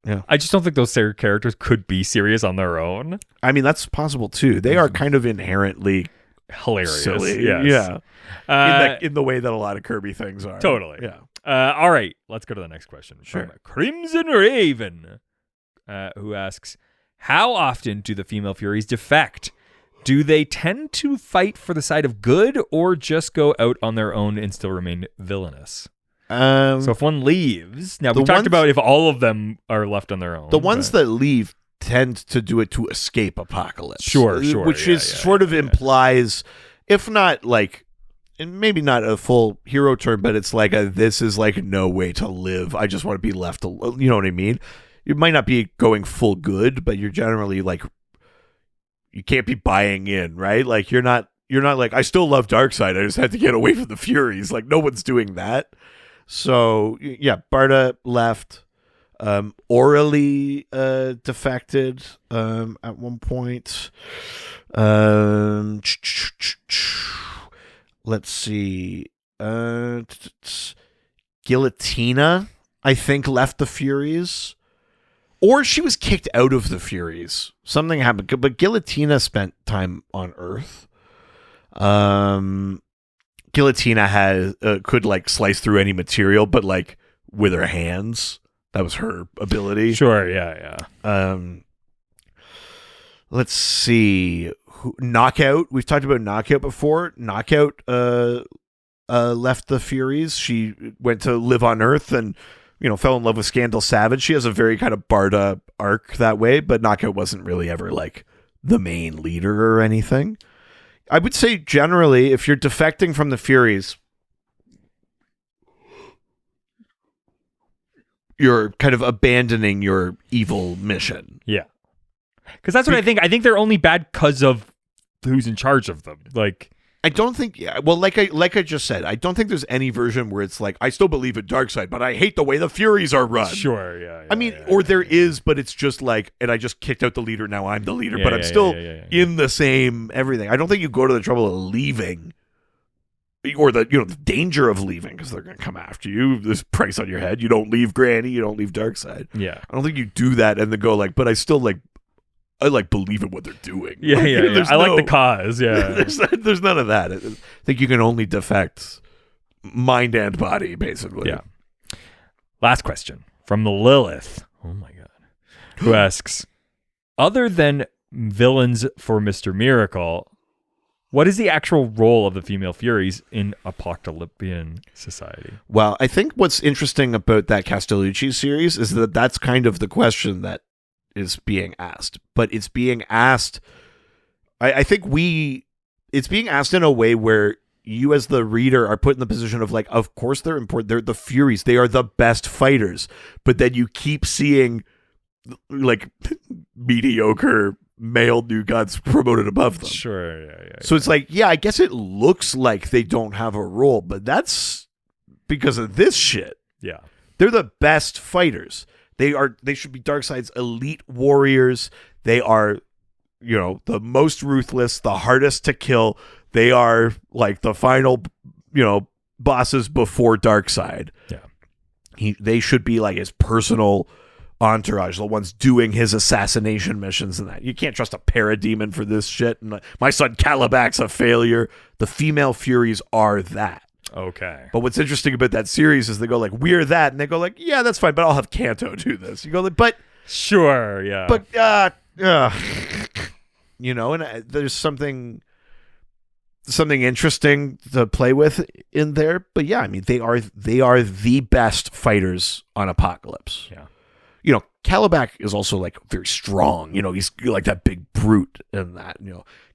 Yeah. I just don't think those characters could be serious on their own. I mean, that's possible too. They are kind of inherently hilarious. Silly. Yes. Yeah. In the way that a lot of Kirby things are. Totally. Yeah. All right. Let's go to the next question. Sure. From Crimson Raven, who asks, how often do the Female Furies defect? Do they tend to fight for the side of good or just go out on their own and still remain villainous? So if one leaves, now we talked about if all of them are left on their own. The ones that leave tend to do it to escape apocalypse. Sure. Which implies, if not like, and maybe not a full hero term, but it's like this is like no way to live. I just want to be left alone. You know what I mean? You might not be going full good, but you're generally like, you can't be buying in, right? Like you're not like, I still love Darkseid. I just had to get away from the Furies. Like no one's doing that. So yeah, Barda left. Orally defected at one point. Let's see. Guillotina, I think, left the Furies. Or she was kicked out of the Furies. Something happened. But Guillotina spent time on Earth. Guillotina could like slice through any material, but like with her hands. That was her ability. Sure, yeah. Let's see. Knockout. We've talked about Knockout before. Knockout left the Furies. She went to live on Earth and, fell in love with Scandal Savage. She has a very kind of Barda arc that way, but Knockout wasn't really ever like the main leader or anything. I would say generally, if you're defecting from the Furies, you're kind of abandoning your evil mission. Yeah. Because that's what I think. I think they're only bad because of who's in charge of them. Like, I don't think. Yeah, well, like I just said, I don't think there's any version where it's like I still believe in Darkseid, but I hate the way the Furies are run. Sure, yeah. I mean, there is, but it's just like, and I just kicked out the leader. Now I'm the leader, but I'm still in the same everything. I don't think you go to the trouble of leaving, or the the danger of leaving because they're going to come after you. There's a price on your head. You don't leave Granny. You don't leave Darkseid. Yeah, I don't think you do that and then go like, but I still like. I like believe in what they're doing. Yeah, yeah. I like the cause. Yeah, there's none of that. I think you can only defect mind and body, basically. Yeah. Last question from the Lilith. Oh my god, who asks, other than villains for Mr. Miracle, what is the actual role of the Female Furies in apocalyptic society? Well, I think what's interesting about that Castellucci series is that that's kind of the question that is being asked, but it's being asked. I think it's being asked in a way where you as the reader are put in the position of like, of course they're important. They're the Furies. They are the best fighters, but then you keep seeing like mediocre male new gods promoted above them. Sure. Yeah. So it's like, yeah, I guess it looks like they don't have a role, but that's because of this shit. Yeah. They're the best fighters. They should be Darkseid's elite warriors. They are, the most ruthless, the hardest to kill. They are like the final, bosses before Darkseid. Yeah. They should be like his personal entourage, the ones doing his assassination missions and that. You can't trust a parademon for this shit. And my son Calibax's a failure. The Female Furies are that. Okay. But what's interesting about that series is they go like, we're that, and they go like, yeah, that's fine, but I'll have Kanto do this. You go like, but sure, yeah. But and there's something interesting to play with in there. But yeah, I mean, they are the best fighters on Apocalypse. Yeah. Calibax is also like very strong. He's like that big brute and that.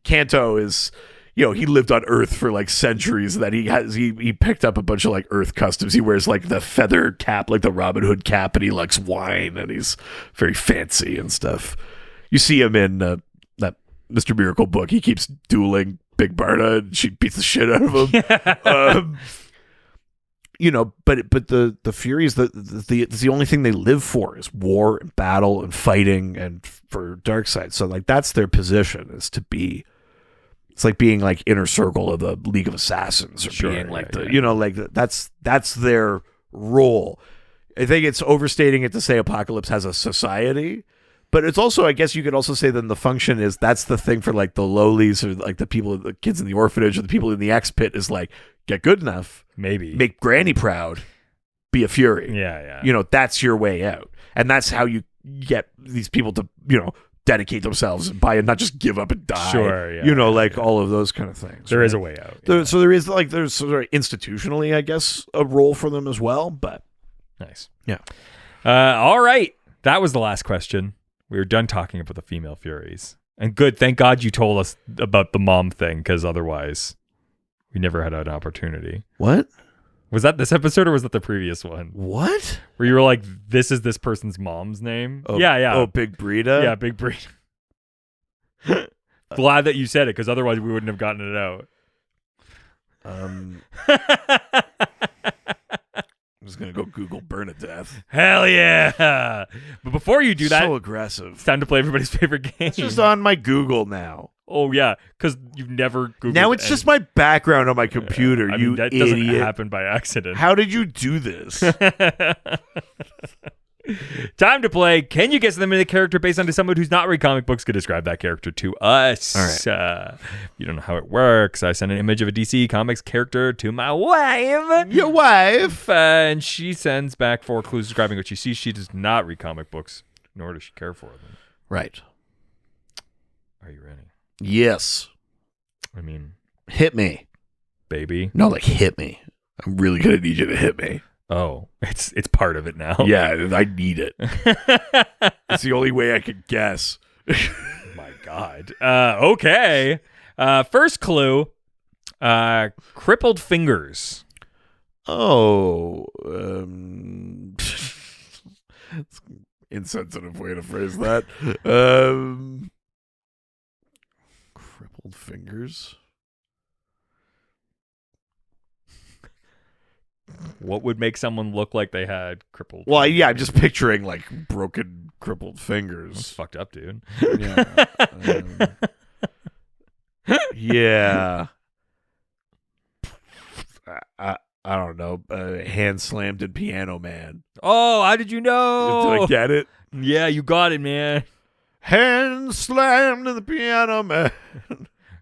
Kanto is. He lived on Earth for like centuries. That he picked up a bunch of like Earth customs. He wears like the feather cap, like the Robin Hood cap, and he likes wine, and he's very fancy and stuff. You see him in that Mr. Miracle book. He keeps dueling Big Barda, and she beats the shit out of him. But the Furies, the only thing they live for is war and battle and fighting and for Darkseid. So like that's their position, is to be. It's like being like inner circle of the League of Assassins, or being like that's their role. I think it's overstating it to say Apocalypse has a society. But it's also, I guess you could also say then the function is that's the thing for like the lowlies or like the people, the kids in the orphanage or the people in the X pit is like, get good enough. Maybe. Make Granny proud. Be a Fury. Yeah. You know, that's your way out. And that's how you get these people to, you know, dedicate themselves and buy and not just give up and die. Sure, yeah. You know, like all of those kind of things. There is a way out. Yeah. So there's sort of institutionally, I guess, a role for them as well. But nice. Yeah. All right. That was the last question. We were done talking about the Female Furies. And good. Thank God you told us about the mom thing, because otherwise we never had an opportunity. What? Was that this episode or was that the previous one? What? Where you were like, this is this person's mom's name? Oh, yeah. Oh, Big Brita? Yeah, Big Brita. Glad that you said it, because otherwise we wouldn't have gotten it out. I'm just going to go Google Bernadette. Hell yeah. But before you do that, so aggressive. It's time to play everybody's favorite game. It's just on my Google now. Oh, yeah, because you've never Googled now it's just my background on my computer, I you mean, that idiot. doesn't happen by accident. How did you do this? Time to play. Can you guess the name of the character based on someone who's not read comic books could describe that character to us? All right. You don't know how it works. I send an image of a DC Comics character to my wife. Your wife. And she sends back 4 clues describing what she sees. She does not read comic books, nor does she care for them. Right. Are you ready? Yes. I mean, hit me. Baby. No, like hit me. I'm really going to need you to hit me. Oh, it's part of it now. Yeah, I need it. It's the only way I could guess. My God. Okay. First clue. Crippled fingers. Oh. Insensitive way to phrase that. Crippled fingers. What would make someone look like they had crippled Well, fingers? yeah, I'm just picturing like broken, crippled fingers. That's fucked up, dude. Yeah. Yeah. I don't know. Hand slammed in Piano Man. Oh, how did you know? Did I get it? Yeah, you got it, man. Hand slammed in the Piano Man.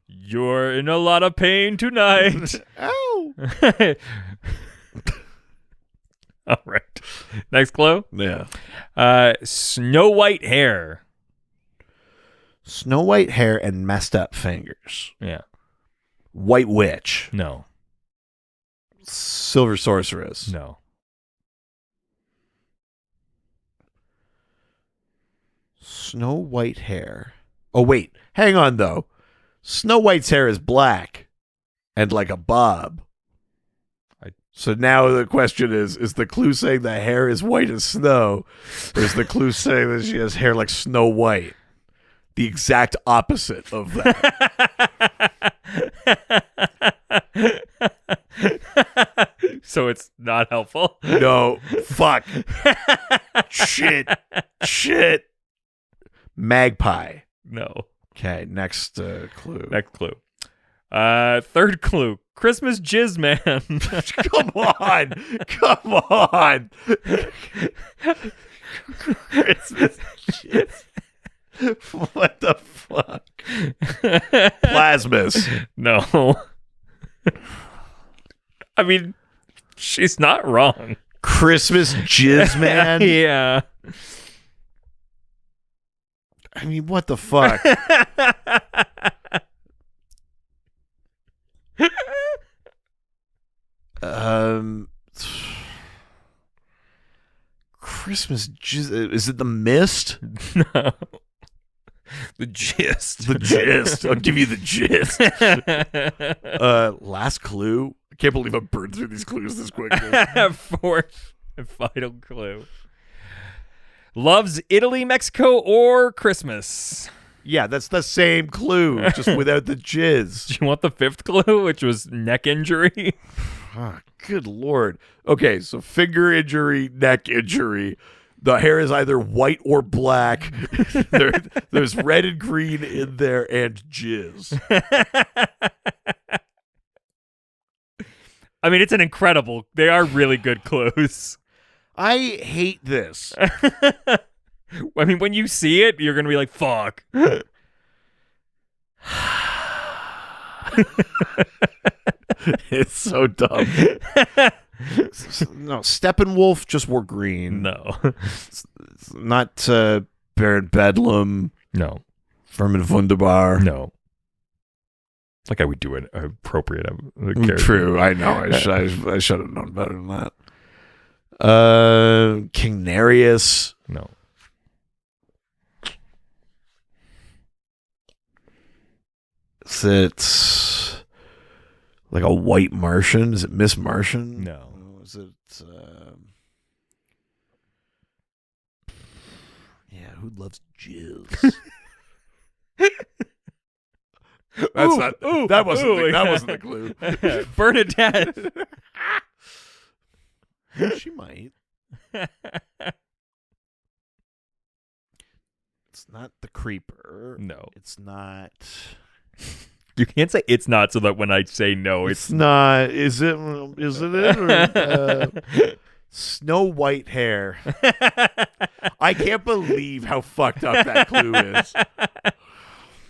You're in a lot of pain tonight. Ow. All right. Next clue. Yeah. Snow White hair. Snow White hair and messed up fingers. Yeah. White Witch. No. Silver Sorceress. No. Snow White hair. Oh, wait. Hang on, though. Snow White's hair is black and like a bob. So now the question is the clue saying the hair is white as snow, or is the clue saying that she has hair like Snow White? The exact opposite of that. So it's not helpful? No. Fuck. Shit. Magpie. No. Okay, next clue. Next clue. Third clue. Christmas Jizz Man. Come on. Christmas Jizz. What the fuck? Plasmus. No. I mean, she's not wrong. Christmas Jizz Man? Yeah. I mean, what the fuck? Christmas Jizz. Is it the Mist? No. The Gist. The Gist. I'll give you the gist. Last clue. I can't believe I burned through these clues this quickly. Fourth and final clue. Loves Italy, Mexico, or Christmas. Yeah, that's the same clue, just without the jizz. Do you want the fifth clue, which was neck injury? Oh, good Lord. Okay, so finger injury, neck injury. The hair is either white or black. There's red and green in there and jizz. I mean, it's an incredible. They are really good clues. I hate this. I mean, when you see it, you're going to be like, fuck. It's so dumb. No, Steppenwolf just wore green. No. It's not Baron Bedlam. No. Vermin Wunderbar. No. Like I would do an appropriate character. True, I know. I should have known better than that. King Nereus. No. Is it like a white Martian? Is it Miss Martian? No. Is it? Yeah, who loves jizz? That wasn't the clue. Bernadette. She might. It's not the Creeper. No. It's not. You can't say it's not so that when I say no, It's not. Is it? Or, Snow White hair. I can't believe how fucked up that clue is.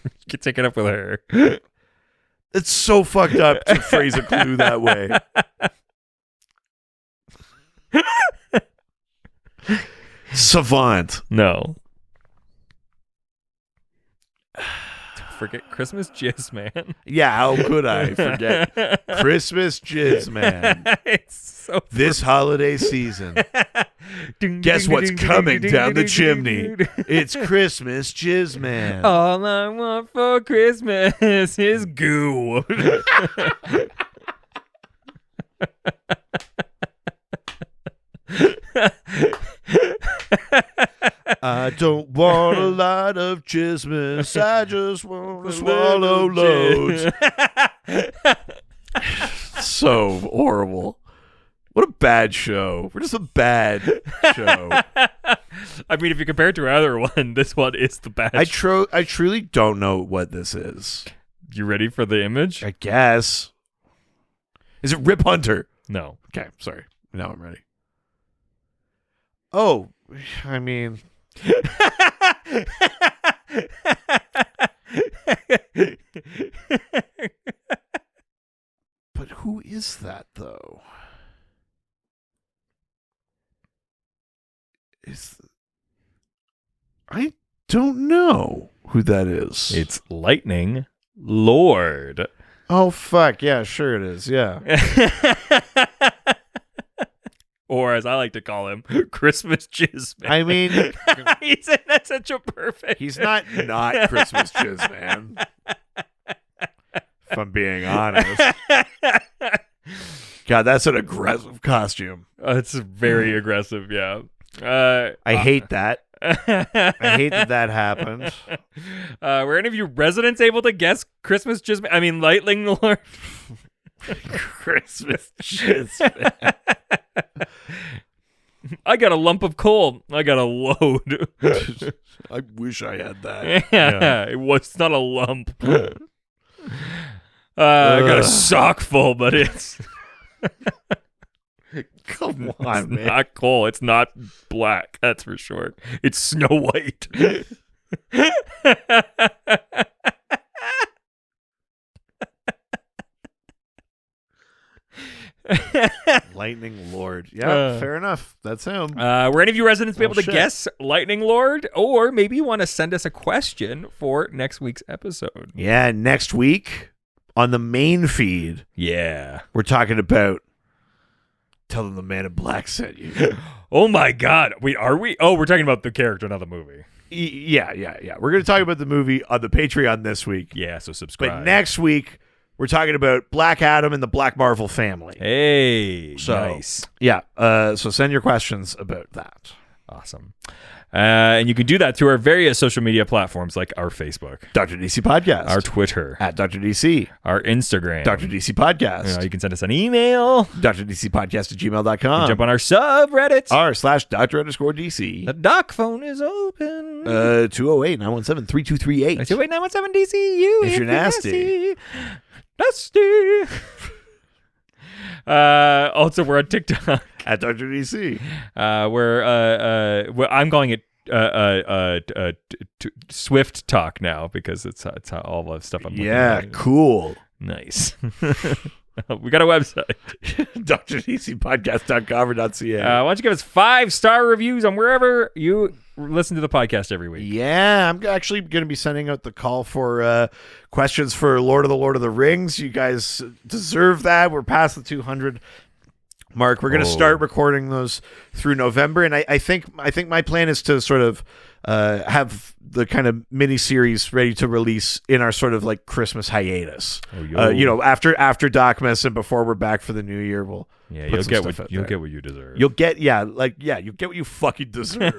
You can take it up with her. It's so fucked up to phrase a clue that way. Savant. No. Forget Christmas Jizz Man. Yeah, how could I forget Christmas Jizz Man? It's so this holiday season. Guess what's coming down the chimney? It's Christmas Jizz Man. All I want for Christmas is goo. I don't want a lot of Christmas. I just want to swallow loads. So horrible. What a bad show. We're just a bad show. I mean, if you compare it to our other one, this one is the bad show. I truly don't know what this is. You ready for the image? I guess. Is it Rip Hunter? No. Okay, sorry. Now I'm ready. Oh, I mean... But who is that, though? I don't know who that is. It's Lightning Lord. Oh, fuck. Yeah, sure it is. Yeah. Or as I like to call him, Christmas Jizz Man. I mean... That's such a perfect... He's not Christmas Jizz Man. If I'm being honest. God, that's an aggressive costume. It's very aggressive, yeah. I hate that. I hate that happened. Were any of you residents able to guess Christmas Jizz Man? I mean, Lightning Lord. Christmas Jizz Man. I got a lump of coal. I got a load. I wish I had that. Yeah. It's not a lump. I got a sock full, but it's... Come on, man. It's not coal. It's not black. That's for sure. It's Snow White. Lightning Lord. Yeah, fair enough. That's him. Were any of you residents be able to guess Lightning Lord? Or maybe you want to send us a question for next week's episode. Yeah, next week on the main feed. Yeah. We're talking about Tell Them the Man in Black sent you. Oh my God. Wait, are we? Oh, we're talking about the character, not the movie. Yeah. We're going to talk about the movie on the Patreon this week. Yeah, so subscribe. But next week, we're talking about Black Adam and the Black Marvel family. Hey, nice. Yeah, so send your questions about that. Awesome. And you can do that through our various social media platforms like our Facebook, Dr. DC Podcast, our Twitter, at Dr. DC, our Instagram, Dr. DC Podcast. You can send us an email, drdcpodcast@gmail.com. Jump on our subreddit, r/Dr_DC. The doc phone is open. 208-917-3238. 208-917-DCU. If you're nasty. Dusty. Also, we're on TikTok at Dr. DC. Where I'm calling it Swift Talk now because it's all the stuff I'm looking at. Cool. Nice. We got a website. DrDCpodcast.com or .ca. Why don't you give us 5-star reviews on wherever you listen to the podcast every week? Yeah, I'm actually going to be sending out the call for questions for Lord of the Rings. You guys deserve that. We're past the 200 mark. We're going to start recording those through November, and I think my plan is to sort of have the kind of mini series ready to release in our sort of like Christmas hiatus. After Docmas and before we're back for the new year, you'll get what you deserve. You'll get what you fucking deserve.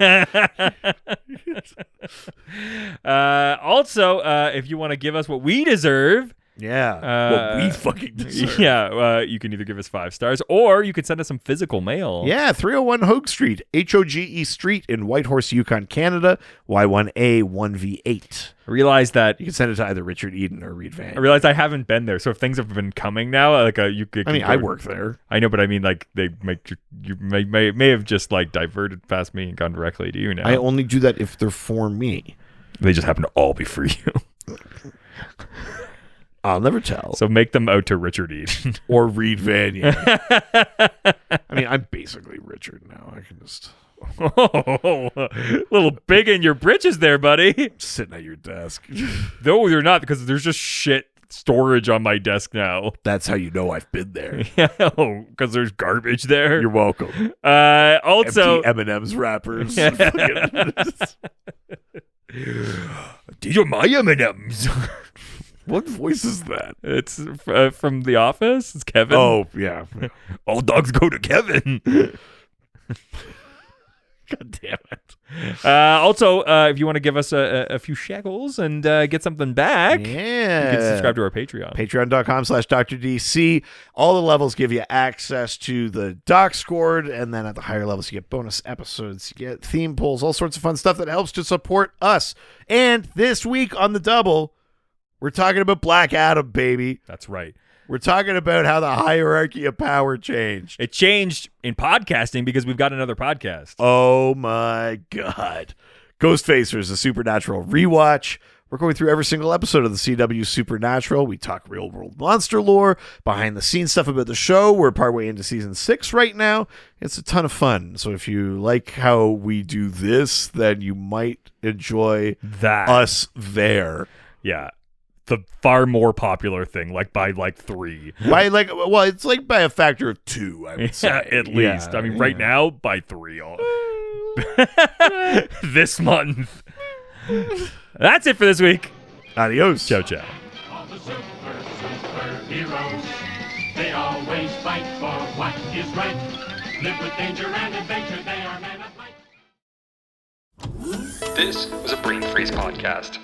Also, if you want to give us what we deserve. What we fucking deserve. You can either give us 5 stars or you can send us some physical mail. 301 Hogue Street, HOGE Street in Whitehorse, Yukon, Canada, Y1A 1V8. I realize that you can send it to either Richard Eden or Reed Van. I realize I haven't been there, so if things have been coming now, like you could. I work there. I know, but I mean, like they you may have just like diverted past me and gone directly to you now. I only do that if they're for me. They just happen to all be for you. I'll never tell. So make them out to Richard Eden. Or Reed Van. I mean, I'm basically Richard now. I can just... a little big in your britches there, buddy. Sitting at your desk. No, you're not, because there's just shit storage on my desk now. That's how you know I've been there. Because there's garbage there. You're welcome. Also... Empty M&M's wrappers. These are my M&M's. What voice is that? It's from The Office. It's Kevin. Oh, yeah. All dogs go to Kevin. God damn it. Also, if you want to give us a few shekels and get something back, you can subscribe to our Patreon. Patreon.com/DrDC. All the levels give you access to the Docscord, and then at the higher levels, you get bonus episodes, you get theme pulls, all sorts of fun stuff that helps to support us. And this week on the double, we're talking about Black Adam, baby. That's right. We're talking about how the hierarchy of power changed. It changed in podcasting because we've got another podcast. Oh, my God. Ghostfacers, a Supernatural rewatch. We're going through every single episode of the CW Supernatural. We talk real-world monster lore, behind-the-scenes stuff about the show. We're partway into Season 6 right now. It's a ton of fun. So if you like how we do this, then you might enjoy us there. Yeah. The far more popular thing, like by 3. It's like by a factor of 2, I would say. At least. I mean, right now, by 3. This month. That's it for this week. Adios. Ciao, ciao. All the superheroes, they always fight for what is right. Live with danger and adventure, they are men of might. This was a Brain Freeze podcast.